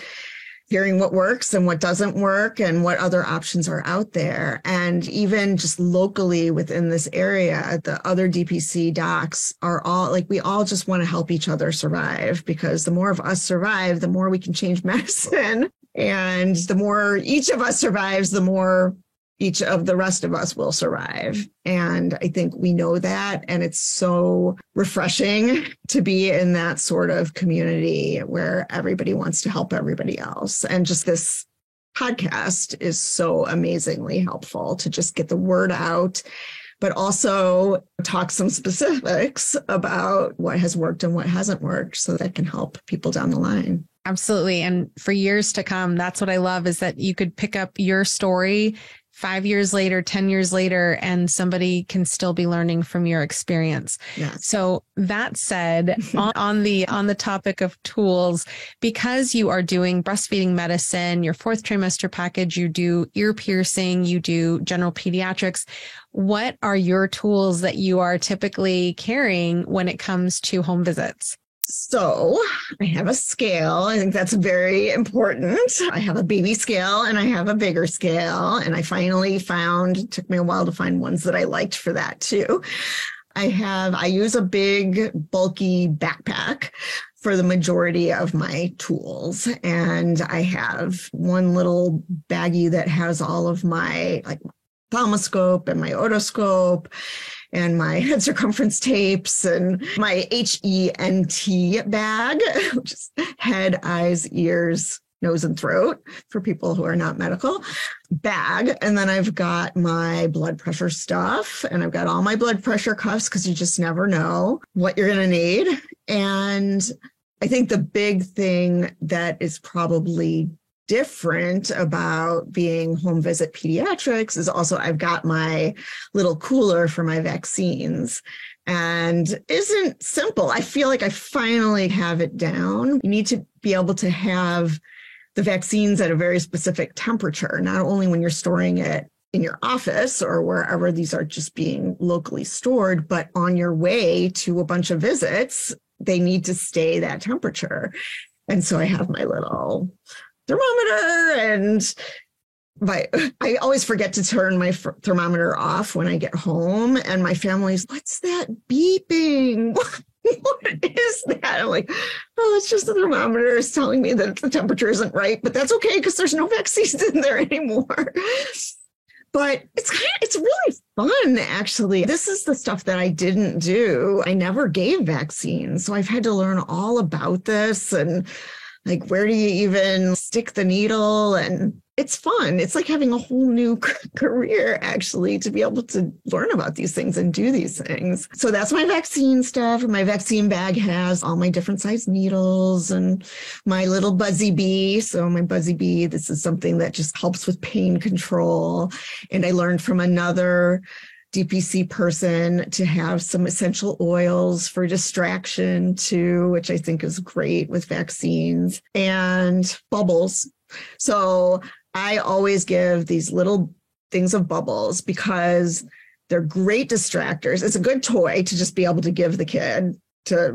hearing what works and what doesn't work and what other options are out there. And even just locally within this area, the other DPC docs are all like, we all just want to help each other survive, because the more of us survive, the more we can change medicine. And the more each of us survives, the more each of the rest of us will survive. And I think we know that. And it's so refreshing to be in that sort of community where everybody wants to help everybody else. And just this podcast is so amazingly helpful to just get the word out. but also talk some specifics about what has worked and what hasn't worked so that can help people down the line. Absolutely. And for years to come, that's what I love is that you could pick up your story 5 years later, 10 years later, and somebody can still be learning from your experience. Yes. So that said, on the topic of tools, because you are doing breastfeeding medicine, your 4th trimester package, you do ear piercing, you do general pediatrics. What are your tools that you are typically carrying when it comes to home visits? So I have a scale. I think that's very important. I have a baby scale and I have a bigger scale. And I finally found, it took me a while to find ones that I liked for that too. I use a big, bulky backpack for the majority of my tools. And I have one little baggie that has all of my thalamuscope and my otoscope and my head circumference tapes and my HENT bag, which is head, eyes, ears, nose, and throat for people who are not medical bag. And then I've got my blood pressure stuff and I've got all my blood pressure cuffs because you just never know what you're going to need. And I think the big thing that is probably different about being home visit pediatrics is also I've got my little cooler for my vaccines and isn't simple. I feel like I finally have it down. You need to be able to have the vaccines at a very specific temperature, not only when you're storing it in your office or wherever these are just being locally stored, but on your way to a bunch of visits, they need to stay that temperature. And so I have my little thermometer and I always forget to turn my thermometer off when I get home. And my family's, what's that beeping? What is that? I'm like, oh, it's just the thermometer is telling me that the temperature isn't right, but that's okay because there's no vaccines in there anymore. But it's really fun, actually. This is the stuff that I didn't do. I never gave vaccines. So I've had to learn all about this and like, where do you even stick the needle? And it's fun. It's like having a whole new career, actually, to be able to learn about these things and do these things. So that's my vaccine stuff. My vaccine bag has all my different size needles and my little Buzzy Bee. So my Buzzy Bee, this is something that just helps with pain control. And I learned from another DPC person to have some essential oils for distraction too, which I think is great with vaccines, and bubbles. So I always give these little things of bubbles because they're great distractors. It's a good toy to just be able to give the kid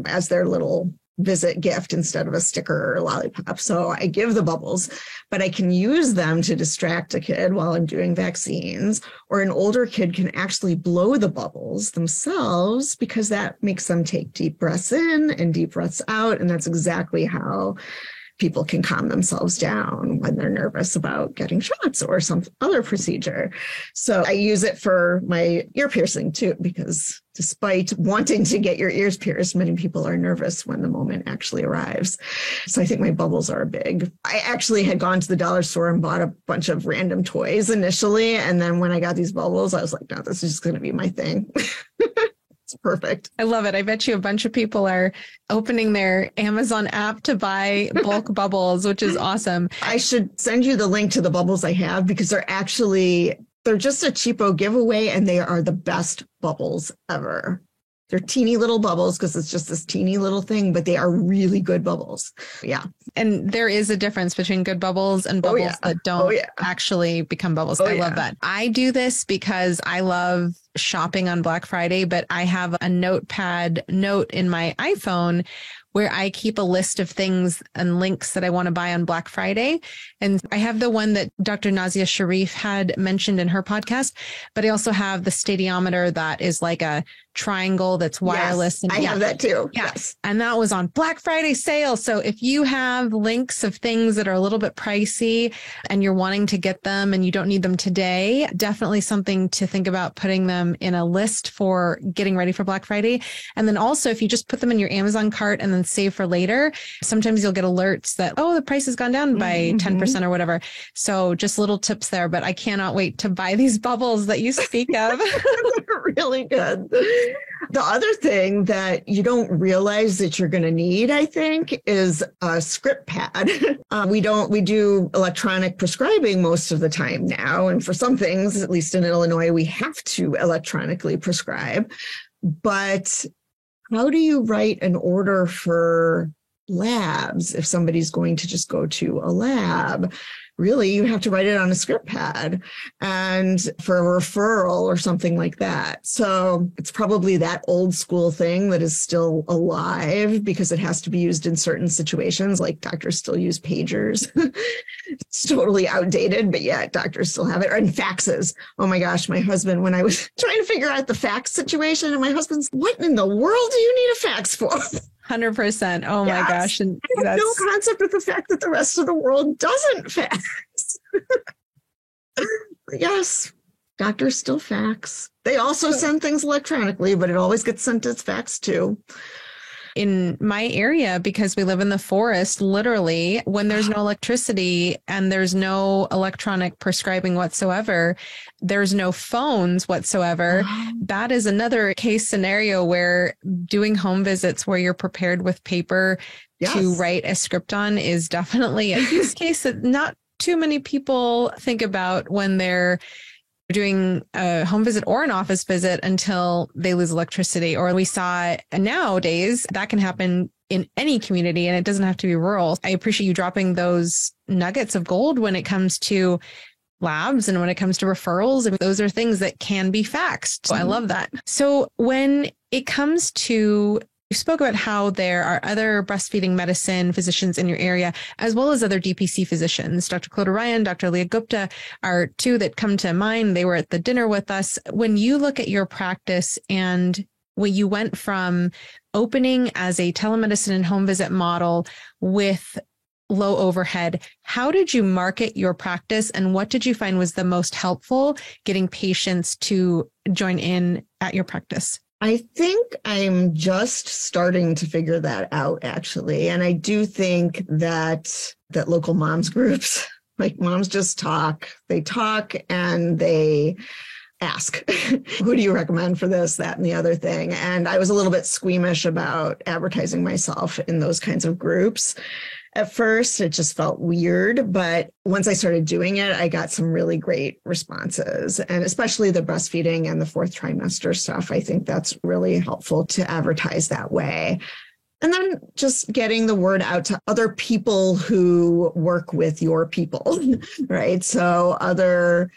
as their little visit gift instead of a sticker or a lollipop. So I give the bubbles, but I can use them to distract a kid while I'm doing vaccines, or an older kid can actually blow the bubbles themselves because that makes them take deep breaths in and deep breaths out. And that's exactly how people can calm themselves down when they're nervous about getting shots or some other procedure. So I use it for my ear piercing too, because despite wanting to get your ears pierced, many people are nervous when the moment actually arrives. So I think my bubbles are big. I actually had gone to the dollar store and bought a bunch of random toys initially. And then when I got these bubbles, I was like, no, this is just going to be my thing. It's perfect. I love it. I bet you a bunch of people are opening their Amazon app to buy bulk bubbles, which is awesome. I should send you the link to the bubbles I have because they're just a cheapo giveaway and they are the best bubbles ever. They're teeny little bubbles because it's just this teeny little thing, but they are really good bubbles. Yeah. And there is a difference between good bubbles and bubbles that don't actually become bubbles. I love that. I do this because I love shopping on Black Friday, but I have a notepad note in my iPhone where I keep a list of things and links that I want to buy on Black Friday. And I have the one that Dr. Nazia Sharif had mentioned in her podcast, but I also have the Stadiometer that is like a triangle that's wireless. Yes, and I have that too. Yeah. Yes. And that was on Black Friday sale. So if you have links of things that are a little bit pricey and you're wanting to get them and you don't need them today, definitely something to think about putting them in a list for getting ready for Black Friday. And then also if you just put them in your Amazon cart and then save for later, sometimes you'll get alerts that, oh, the price has gone down by 10% or whatever. So just little tips there, but I cannot wait to buy these bubbles that you speak of. Really good. The other thing that you don't realize that you're going to need, I think, is a script pad. We do electronic prescribing most of the time now. And for some things, at least in Illinois, we have to electronically prescribe. But how do you write an order for labs if somebody's going to just go to a lab? Really, you have to write it on a script pad and for a referral or something like that. So it's probably that old school thing that is still alive because it has to be used in certain situations, like doctors still use pagers. It's totally outdated, but yeah, doctors still have it. And faxes. Oh my gosh, my husband, when I was trying to figure out the fax situation, and my husband's, what in the world do you need a fax for? 100%. Oh my gosh. And I have no concept of the fact that the rest of the world doesn't fax. Yes, doctors still fax. They also send things electronically, but it always gets sent as fax too. In my area, because we live in the forest, literally, when there's no electricity and there's no electronic prescribing whatsoever, there's no phones whatsoever. That is another case scenario where doing home visits where you're prepared with paper to write a script on is definitely a use case that not too many people think about when they're doing a home visit or an office visit until they lose electricity. Or we saw nowadays that can happen in any community and it doesn't have to be rural. I appreciate you dropping those nuggets of gold when it comes to labs and when it comes to referrals. And those are things that can be faxed. So I love that. So when it comes to, you spoke about how there are other breastfeeding medicine physicians in your area, as well as other DPC physicians. Dr. Claudia Ryan, Dr. Leah Gupta are two that come to mind. They were at the dinner with us. When you look at your practice and when you went from opening as a telemedicine and home visit model with low overhead, how did you market your practice and what did you find was the most helpful getting patients to join in at your practice? I think I'm just starting to figure that out, actually. And I do think that local moms groups, like moms just talk, they talk and they ask, who do you recommend for this, that, and the other thing? And I was a little bit squeamish about advertising myself in those kinds of groups. At first, it just felt weird, but once I started doing it, I got some really great responses, and especially the breastfeeding and the fourth trimester stuff. I think that's really helpful to advertise that way. And then just getting the word out to other people who work with your people, right? So other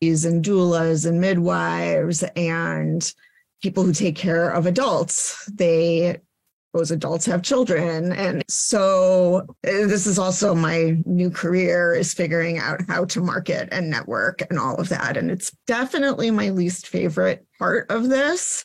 and doulas and midwives and people who take care of adults, those adults have children. And so this is also my new career, is figuring out how to market and network and all of that. And it's definitely my least favorite part of this.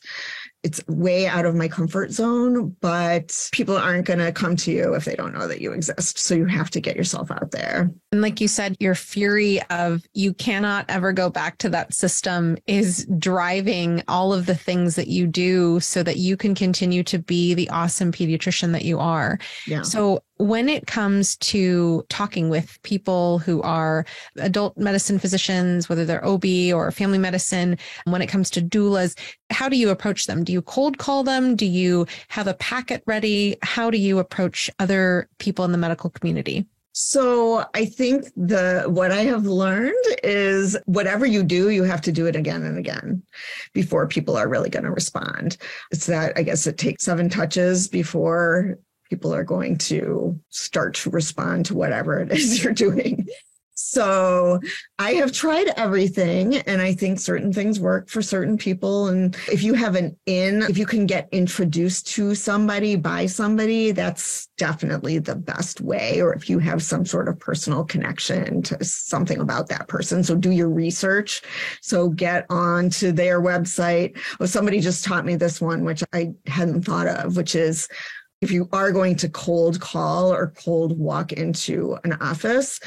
It's way out of my comfort zone, but people aren't going to come to you if they don't know that you exist. So you have to get yourself out there. And like you said, your fury of you cannot ever go back to that system is driving all of the things that you do so that you can continue to be the awesome pediatrician that you are. Yeah. So when it comes to talking with people who are adult medicine physicians, whether they're OB or family medicine, when it comes to doulas, how do you approach them? Do you cold call them? Do you have a packet ready? How do you approach other people in the medical community? So I think what I have learned is whatever you do, you have to do it again and again before people are really going to respond. It's that, I guess it takes 7 touches before people are going to start to respond to whatever it is you're doing. So I have tried everything, and I think certain things work for certain people. And if you have if you can get introduced to somebody by somebody, that's definitely the best way. Or if you have some sort of personal connection to something about that person. So do your research. So get on to their website. Oh, somebody just taught me this one, which I hadn't thought of, which is if you are going to cold call or cold walk into an office,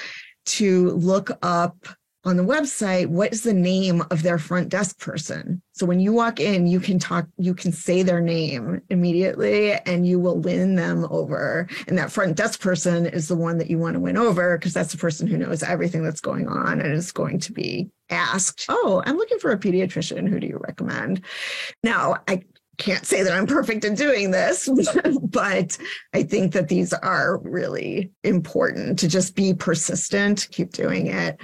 to look up on the website, what is the name of their front desk person? So when you walk in, you can say their name immediately and you will win them over. And that front desk person is the one that you want to win over because that's the person who knows everything that's going on and is going to be asked, oh, I'm looking for a pediatrician. Who do you recommend? Now, I can't say that I'm perfect at doing this, but I think that these are really important to just be persistent, keep doing it.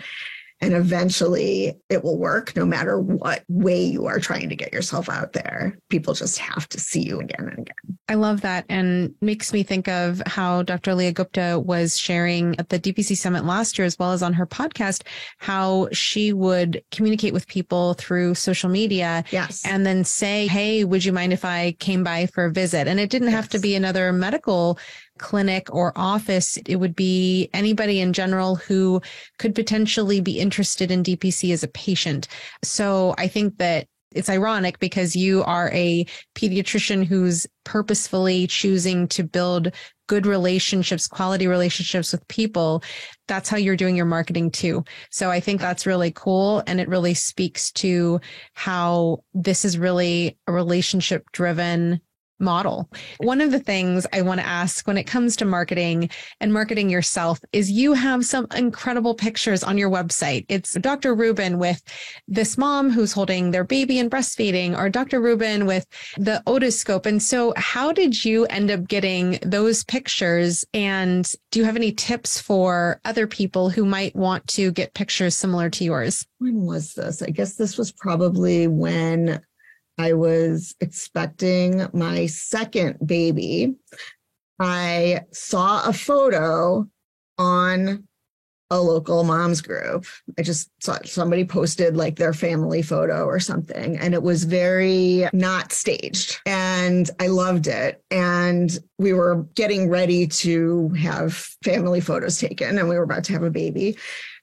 And eventually it will work no matter what way you are trying to get yourself out there. People just have to see you again and again. I love that, and makes me think of how Dr. Leah Gupta was sharing at the DPC Summit last year, as well as on her podcast, how she would communicate with people through social media. Yes. And then say, hey, would you mind if I came by for a visit? And it didn't have to be another medical clinic or office. It would be anybody in general who could potentially be interested in DPC as a patient. So I think that it's ironic because you are a pediatrician who's purposefully choosing to build good relationships, quality relationships with people. That's how you're doing your marketing too. So I think that's really cool. And it really speaks to how this is really a relationship driven model. One of the things I want to ask when it comes to marketing and marketing yourself is you have some incredible pictures on your website. It's Dr. Rubin with this mom who's holding their baby and breastfeeding, or Dr. Rubin with the otoscope. And so how did you end up getting those pictures? And do you have any tips for other people who might want to get pictures similar to yours? When was this? I guess this was probably when I was expecting my second baby. I saw a photo on a local moms group. I just saw somebody posted like their family photo or something, and it was very not staged. And I loved it. And we were getting ready to have family photos taken, and we were about to have a baby.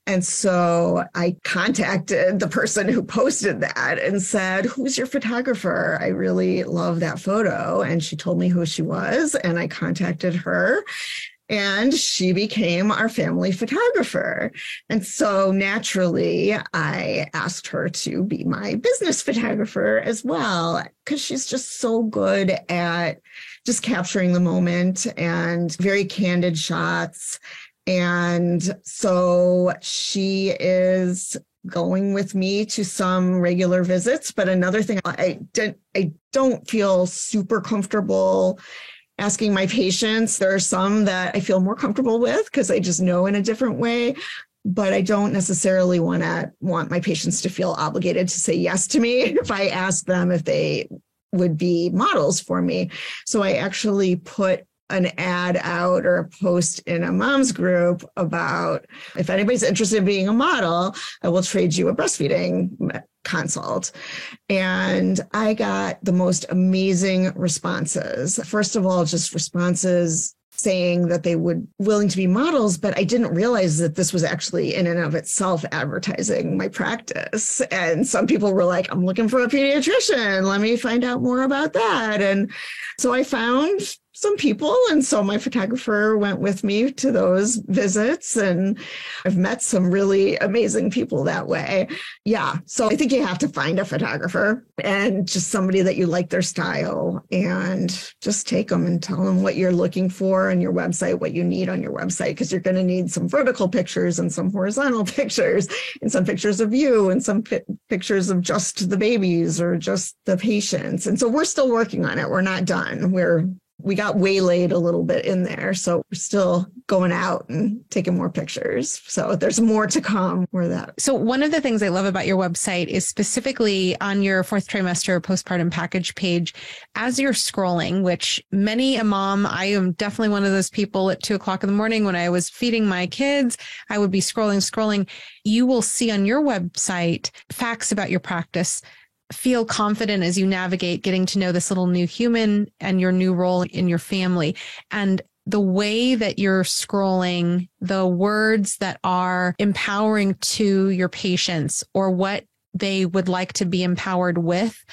And so I contacted the person who posted that and said, who's your photographer? I really love that photo. And she told me who she was, and I contacted her. And she became our family photographer. And so naturally, I asked her to be my business photographer as well, because she's just so good at just capturing the moment and very candid shots. And so she is going with me to some regular visits. But another thing, I don't feel super comfortable asking my patients. There are some that I feel more comfortable with because I just know in a different way. But I don't necessarily want my patients to feel obligated to say yes to me if I ask them if they would be models for me. So I actually put an ad out or a post in a mom's group about, if anybody's interested in being a model, I will trade you a breastfeeding consult. And I got the most amazing responses. First of all, just responses saying that they would willing to be models, but I didn't realize that this was actually in and of itself advertising my practice. And some people were like, I'm looking for a pediatrician. Let me find out more about that. And so I found some people. And so my photographer went with me to those visits, and I've met some really amazing people that way. Yeah. So I think you have to find a photographer and just somebody that you like their style, and just take them and tell them what you're looking for on your website, what you need on your website, because you're going to need some vertical pictures and some horizontal pictures and some pictures of you and some pictures of just the babies or just the patients. And so we're still working on it. We're not done. We got waylaid a little bit in there. So we're still going out and taking more pictures. So there's more to come for that. So one of the things I love about your website is specifically on your fourth trimester postpartum package page, as you're scrolling, which many a mom, I am definitely one of those people at 2:00 in the morning when I was feeding my kids, I would be scrolling. You will see on your website facts about your practice. Feel confident as you navigate getting to know this little new human and your new role in your family. And the way that you're scrolling, the words that are empowering to your patients or what they would like to be empowered with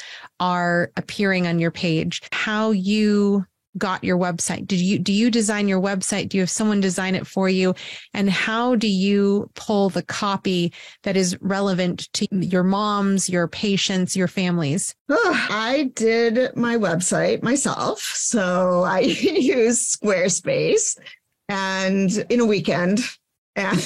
are appearing on your page. How you got your website. Do you design your website? Do you have someone design it for you? And how do you pull the copy that is relevant to your moms, your patients, your families? I did my website myself. So I use Squarespace and in a weekend, and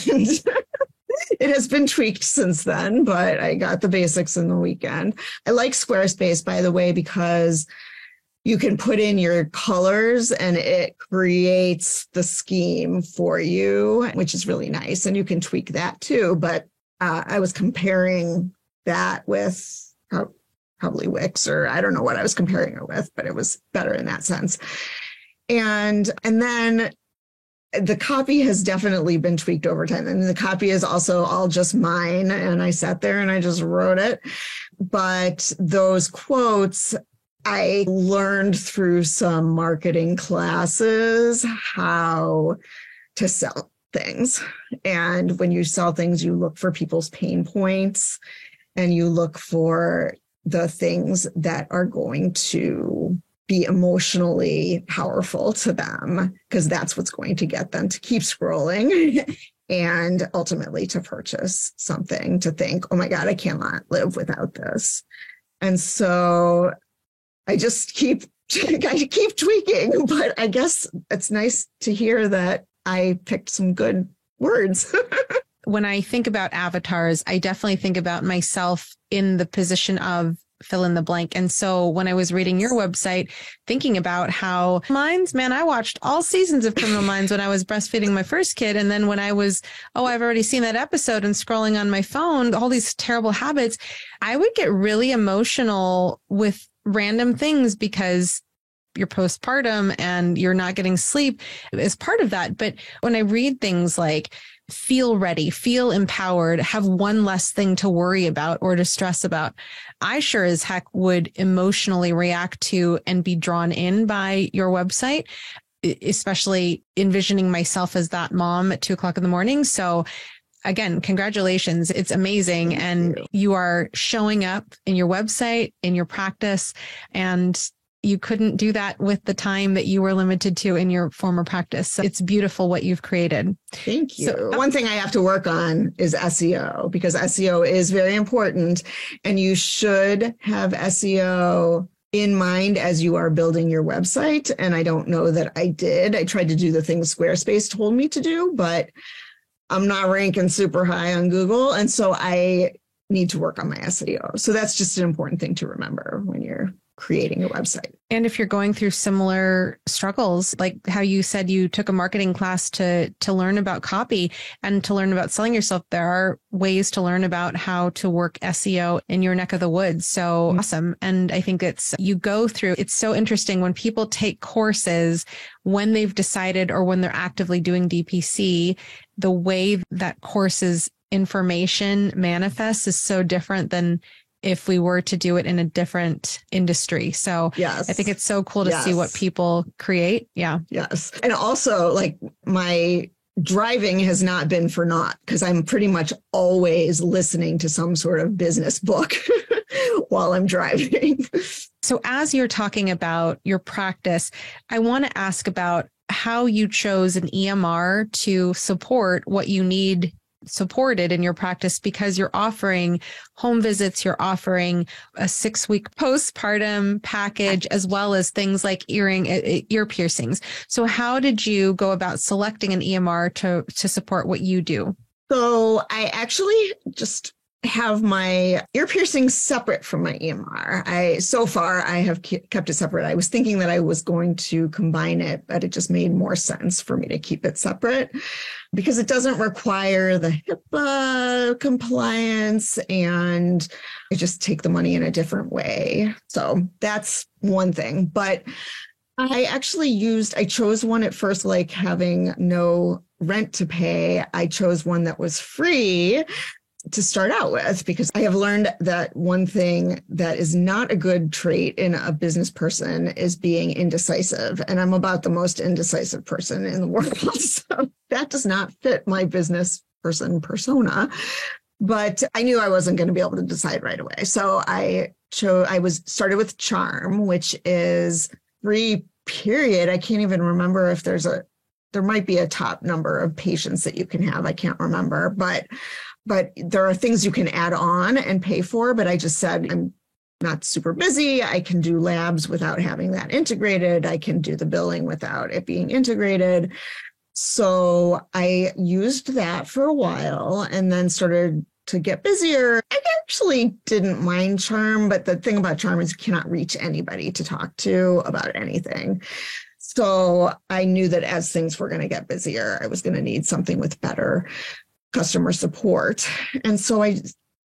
it has been tweaked since then, but I got the basics in the weekend. I like Squarespace, by the way, because you can put in your colors and it creates the scheme for you, which is really nice. And you can tweak that too. But I was comparing that with probably Wix, or I don't know what I was comparing it with, but it was better in that sense. And then the copy has definitely been tweaked over time. And the copy is also all just mine. And I sat there and I just wrote it. But those quotes, I learned through some marketing classes how to sell things. And when you sell things, you look for people's pain points and you look for the things that are going to be emotionally powerful to them, because that's what's going to get them to keep scrolling and ultimately to purchase something, to think, oh my God, I cannot live without this. And so I keep tweaking, but I guess it's nice to hear that I picked some good words. When I think about avatars, I definitely think about myself in the position of fill in the blank. And so when I was reading your website, thinking about how Minds, man, I watched all seasons of Criminal Minds when I was breastfeeding my first kid. And then when I was, I've already seen that episode and scrolling on my phone, all these terrible habits, I would get really emotional with random things because you're postpartum and you're not getting sleep is part of that. But when I read things like feel ready, feel empowered, have one less thing to worry about or to stress about, I sure as heck would emotionally react to and be drawn in by your website, especially envisioning myself as that mom at 2:00 in the morning. So again, congratulations. It's amazing. And you are showing up in your website, in your practice, and you couldn't do that with the time that you were limited to in your former practice. So it's beautiful what you've created. Thank you. So, one thing I have to work on is SEO, because SEO is very important, and you should have SEO in mind as you are building your website. And I don't know that I did. I tried to do the things Squarespace told me to do, but I'm not ranking super high on Google. And so I need to work on my SEO. So that's just an important thing to remember when you're creating a website. And if you're going through similar struggles, like how you said you took a marketing class to learn about copy and to learn about selling yourself, there are ways to learn about how to work SEO in your neck of the woods. So awesome. And I think it's so interesting when people take courses, when they've decided or when they're actively doing DPC, the way that courses information manifests is so different than if we were to do it in a different industry. So yes. I think it's so cool to see what people create. Yeah. Yes. And also, like, my driving has not been for naught, because I'm pretty much always listening to some sort of business book while I'm driving. So as you're talking about your practice, I want to ask about how you chose an EMR to support what you need supported in your practice, because you're offering home visits, you're offering a 6-week postpartum package, as well as things like ear piercings. So how did you go about selecting an EMR to support what you do? So I actually just have my ear piercing separate from my EMR. So far I have kept it separate. I was thinking that I was going to combine it, but it just made more sense for me to keep it separate because it doesn't require the HIPAA compliance and I just take the money in a different way. So that's one thing. But I chose one at first, like having no rent to pay. I chose one that was free to start out with, because I have learned that one thing that is not a good trait in a business person is being indecisive. And I'm about the most indecisive person in the world. So that does not fit my business person persona. But I knew I wasn't going to be able to decide right away. So I started with Charm, which is free, period. I can't even remember if there might be a top number of patients that you can have. I can't remember, but there are things you can add on and pay for. But I just said, I'm not super busy. I can do labs without having that integrated. I can do the billing without it being integrated. So I used that for a while and then started to get busier. I actually didn't mind Charm, but the thing about Charm is you cannot reach anybody to talk to about anything. So I knew that as things were going to get busier, I was going to need something with better customer support. And so I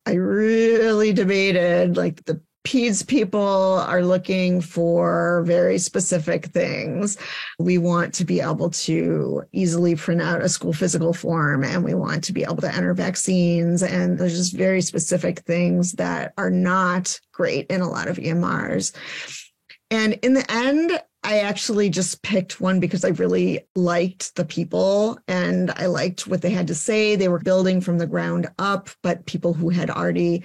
really debated, like, the PEDS people are looking for very specific things. We want to be able to easily print out a school physical form, and we want to be able to enter vaccines. And there's just very specific things that are not great in a lot of EMRs. And in the end, I actually just picked one because I really liked the people and I liked what they had to say. They were building from the ground up, but people who had already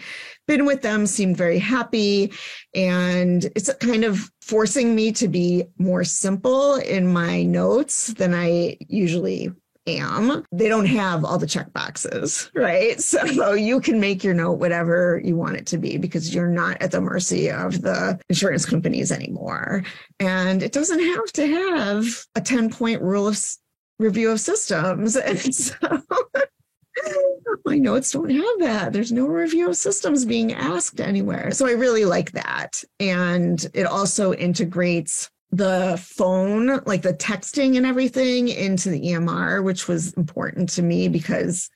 been with them seemed very happy. And it's kind of forcing me to be more simple in my notes than I usually am. They don't have all the check boxes, right? So you can make your note whatever you want it to be because you're not at the mercy of the insurance companies anymore. And it doesn't have to have a 10-point review of systems. And so my notes don't have that. There's no review of systems being asked anywhere. So I really like that. And it also integrates the phone, like the texting and everything, into the EMR, which was important to me because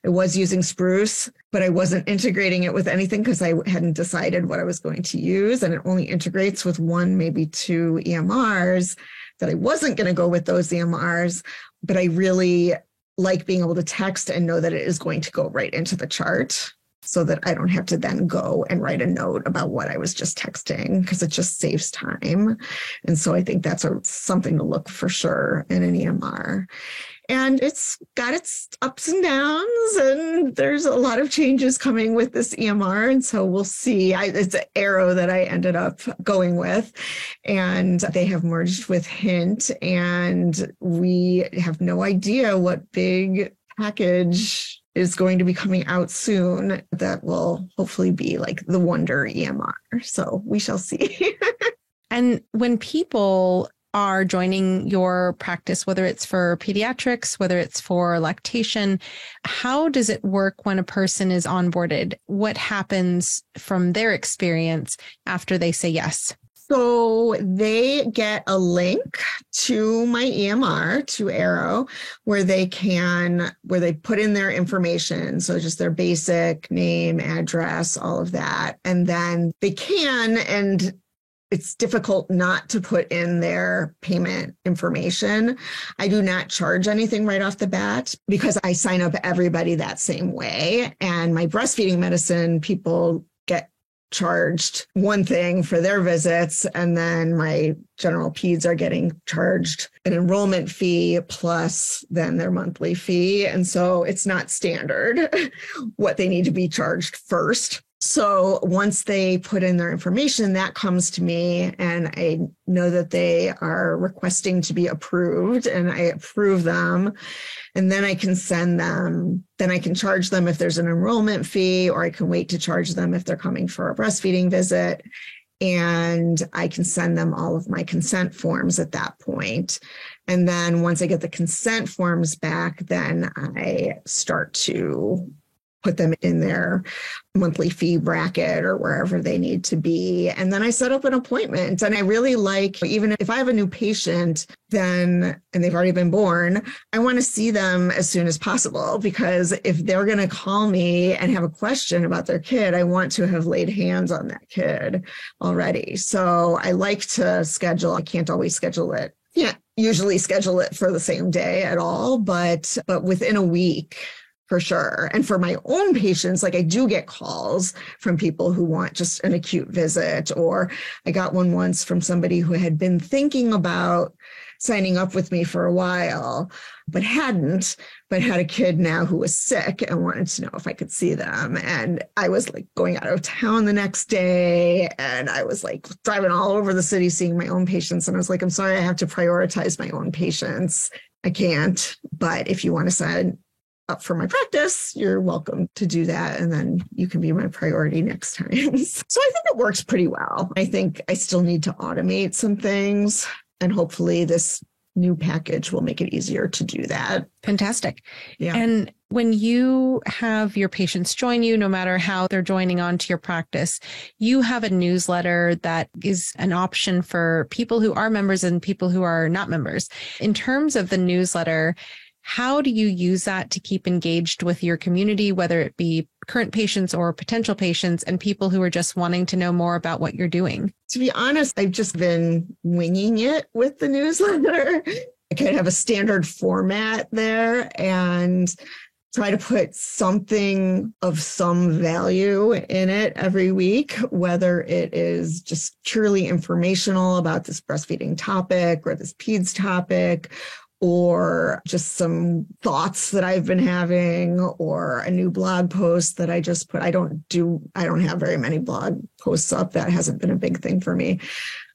I was using Spruce, but I wasn't integrating it with anything because I hadn't decided what I was going to use. And it only integrates with one, maybe two EMRs, that I wasn't going to go with those EMRs, but I really like being able to text and know that it is going to go right into the chart, so that I don't have to then go and write a note about what I was just texting, because it just saves time. And so I think that's something to look for sure in an EMR. And it's got its ups and downs, and there's a lot of changes coming with this EMR. And so we'll see. It's an Arrow that I ended up going with, and they have merged with Hint, and we have no idea what big package is going to be coming out soon that will hopefully be like the Wonder EMR. So we shall see. And when people are joining your practice, whether it's for pediatrics, whether it's for lactation, how does it work when a person is onboarded? What happens from their experience after they say yes? So they get a link to my EMR, to Arrow, where they put in their information. So just their basic name, address, all of that. And then they can, and it's difficult not to put in their payment information. I do not charge anything right off the bat because I sign up everybody that same way. And my breastfeeding medicine people get charged one thing for their visits, and then my general peds are getting charged an enrollment fee plus then their monthly fee. And so it's not standard what they need to be charged first. So once they put in their information, that comes to me, and I know that they are requesting to be approved, and I approve them. And then I can charge them if there's an enrollment fee, or I can wait to charge them if they're coming for a breastfeeding visit. And I can send them all of my consent forms at that point. And then once I get the consent forms back, then I start to put them in their monthly fee bracket or wherever they need to be. And then I set up an appointment. And I really like, even if I have a new patient, then, and they've already been born, I want to see them as soon as possible, because if they're going to call me and have a question about their kid, I want to have laid hands on that kid already. So I like to schedule. I can't always schedule it. Yeah, usually schedule it for the same day at all, but within a week. For sure. And for my own patients, like I do get calls from people who want just an acute visit, or I got one once from somebody who had been thinking about signing up with me for a while, but had a kid now who was sick and wanted to know if I could see them. And I was like going out of town the next day, and I was like driving all over the city seeing my own patients. And I was like, I'm sorry, I have to prioritize my own patients. I can't, but if you want to sign up for my practice, you're welcome to do that. And then you can be my priority next time. So I think it works pretty well. I think I still need to automate some things, and hopefully this new package will make it easier to do that. Fantastic. Yeah. And when you have your patients join you, no matter how they're joining on to your practice, you have a newsletter that is an option for people who are members and people who are not members. In terms of the newsletter, how do you use that to keep engaged with your community, whether it be current patients or potential patients and people who are just wanting to know more about what you're doing? To be honest, I've just been winging it with the newsletter. I kind of have a standard format there and try to put something of some value in it every week, whether it is just purely informational about this breastfeeding topic or this PEDS topic, or just some thoughts that I've been having, or a new blog post that I just put. I don't have very many blog posts up. That hasn't been a big thing for me.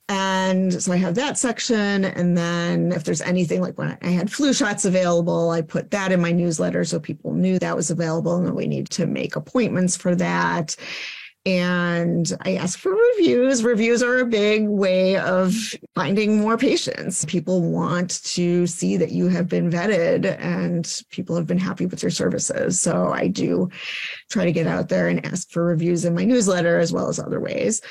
And so I have that section. And then if there's anything, like when I had flu shots available, I put that in my newsletter so people knew that was available and that we need to make appointments for that. And I ask for reviews. Reviews are a big way of finding more patients. People want to see that you have been vetted and people have been happy with your services. So I do try to get out there and ask for reviews in my newsletter as well as other ways.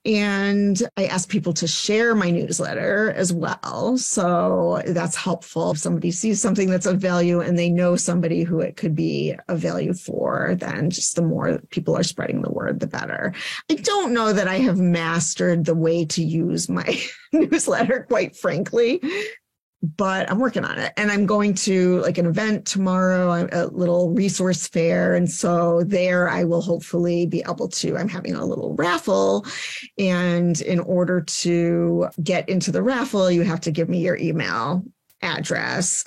And I ask people to share my newsletter as well. So that's helpful. If somebody sees something that's of value and they know somebody who it could be of value for, then just the more people are spreading the word, the better. I don't know that I have mastered the way to use my newsletter, quite frankly, but I'm working on it. And I'm going to like an event tomorrow, a little resource fair. And so there I will hopefully be able to, I'm having a little raffle. And in order to get into the raffle, you have to give me your email address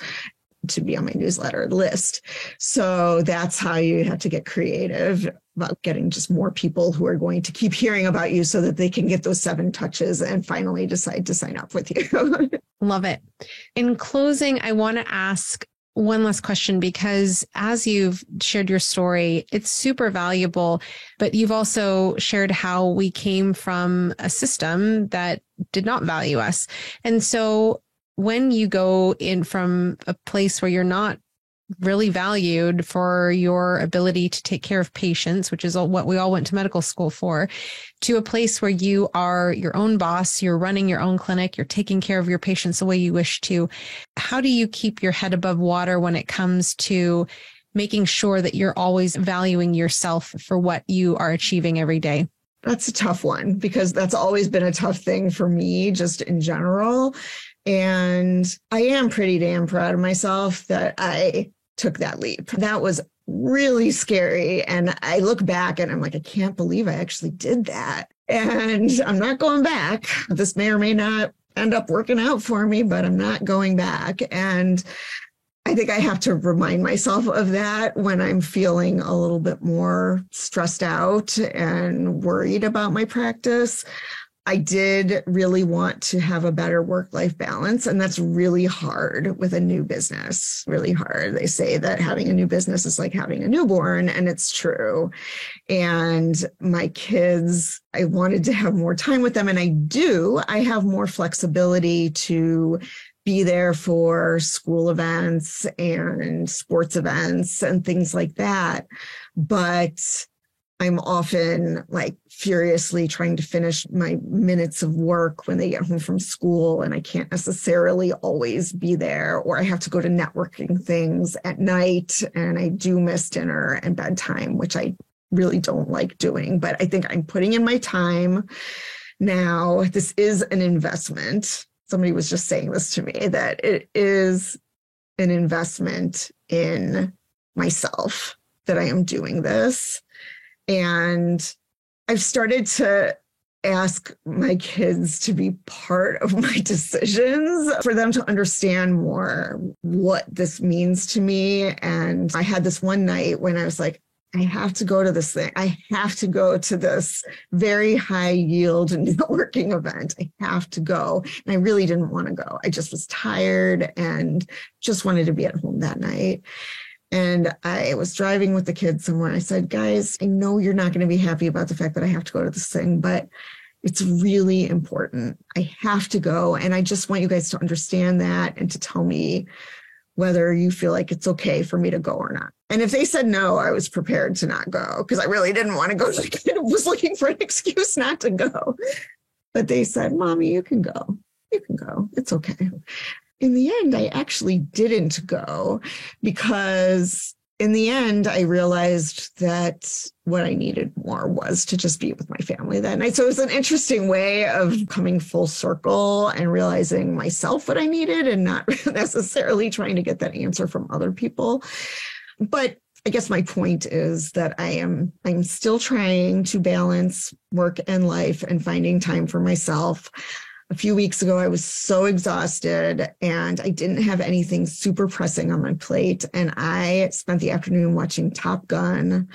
to be on my newsletter list. So that's how you have to get creative about getting just more people who are going to keep hearing about you so that they can get those 7 touches and finally decide to sign up with you. Love it. In closing, I want to ask one last question, because as you've shared your story, it's super valuable, but you've also shared how we came from a system that did not value us. And so when you go in from a place where you're not really valued for your ability to take care of patients, which is what we all went to medical school for, to a place where you are your own boss, you're running your own clinic, you're taking care of your patients the way you wish to. How do you keep your head above water when it comes to making sure that you're always valuing yourself for what you are achieving every day? That's a tough one, because that's always been a tough thing for me just in general. And I am pretty damn proud of myself that I took that leap. That was really scary. And I look back and I'm like, I can't believe I actually did that. And I'm not going back. This may or may not end up working out for me, but I'm not going back. And I think I have to remind myself of that when I'm feeling a little bit more stressed out and worried about my practice. I did really want to have a better work-life balance, and that's really hard with a new business, really hard. They say that having a new business is like having a newborn, and it's true. And my kids, I wanted to have more time with them, and I do. I have more flexibility to be there for school events and sports events and things like that. But I'm often like furiously trying to finish my minutes of work when they get home from school, and I can't necessarily always be there, or I have to go to networking things at night, and I do miss dinner and bedtime, which I really don't like doing. But I think I'm putting in my time now. This is an investment. Somebody was just saying this to me, that it is an investment in myself that I am doing this. And I've started to ask my kids to be part of my decisions, for them to understand more what this means to me. And I had this one night when I was like, I have to go to this thing. I have to go to this very high yield networking event. I have to go. And I really didn't want to go. I just was tired and just wanted to be at home that night. And I was driving with the kids somewhere. I said, guys, I know you're not going to be happy about the fact that I have to go to this thing, but it's really important. I have to go. And I just want you guys to understand that and to tell me whether you feel like it's okay for me to go or not. And if they said no, I was prepared to not go, because I really didn't want to go. I was looking for an excuse not to go. But they said, Mommy, you can go. You can go. It's okay. In the end, I actually didn't go, because in the end, I realized that what I needed more was to just be with my family that night. So it was an interesting way of coming full circle and realizing myself what I needed, and not necessarily trying to get that answer from other people. But I guess my point is that I'm still trying to balance work and life and finding time for myself. A few weeks ago, I was so exhausted and I didn't have anything super pressing on my plate. And I spent the afternoon watching Top Gun,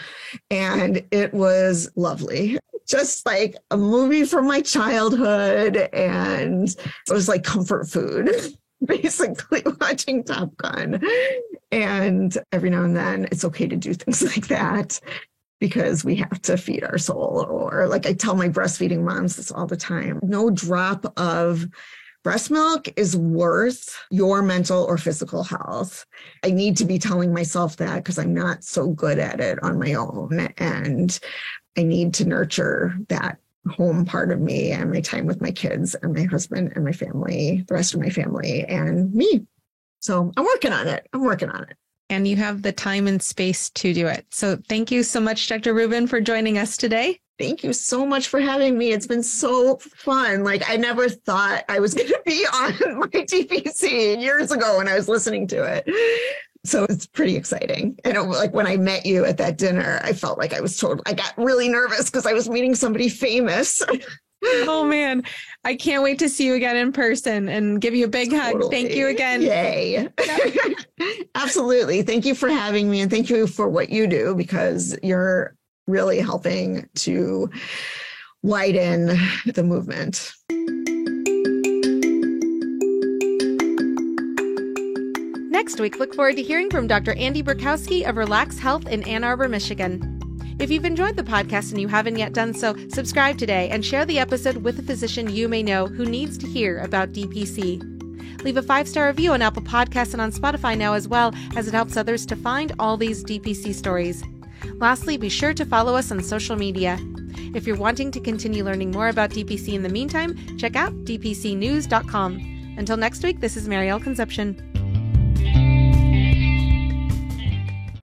and it was lovely. Just like a movie from my childhood. And it was like comfort food, basically, watching Top Gun. And every now and then it's okay to do things like that, because we have to feed our soul. Or like I tell my breastfeeding moms this all the time, no drop of breast milk is worth your mental or physical health. I need to be telling myself that, because I'm not so good at it on my own. And I need to nurture that home part of me and my time with my kids and my husband and my family, the rest of my family and me. So I'm working on it. And you have the time and space to do it. So thank you so much, Dr. Rubin, for joining us today. Thank you so much for having me. It's been so fun. Like, I never thought I was going to be on my DPC years ago when I was listening to it. So it's pretty exciting. And like when I met you at that dinner, I felt like I got really nervous because I was meeting somebody famous. Oh man, I can't wait to see you again in person and give you a big hug. Thank you again. Yay. Absolutely. Thank you for having me, and thank you for what you do, because you're really helping to widen the movement. Next week, look forward to hearing from Dr. Andy Burkowski of Relax Health in Ann Arbor, Michigan. If you've enjoyed the podcast and you haven't yet done so, subscribe today and share the episode with a physician you may know who needs to hear about DPC. Leave a 5-star review on Apple Podcasts and on Spotify now as well, as it helps others to find all these DPC stories. Lastly, be sure to follow us on social media. If you're wanting to continue learning more about DPC in the meantime, check out dpcnews.com. Until next week, this is Marielle Concepcion.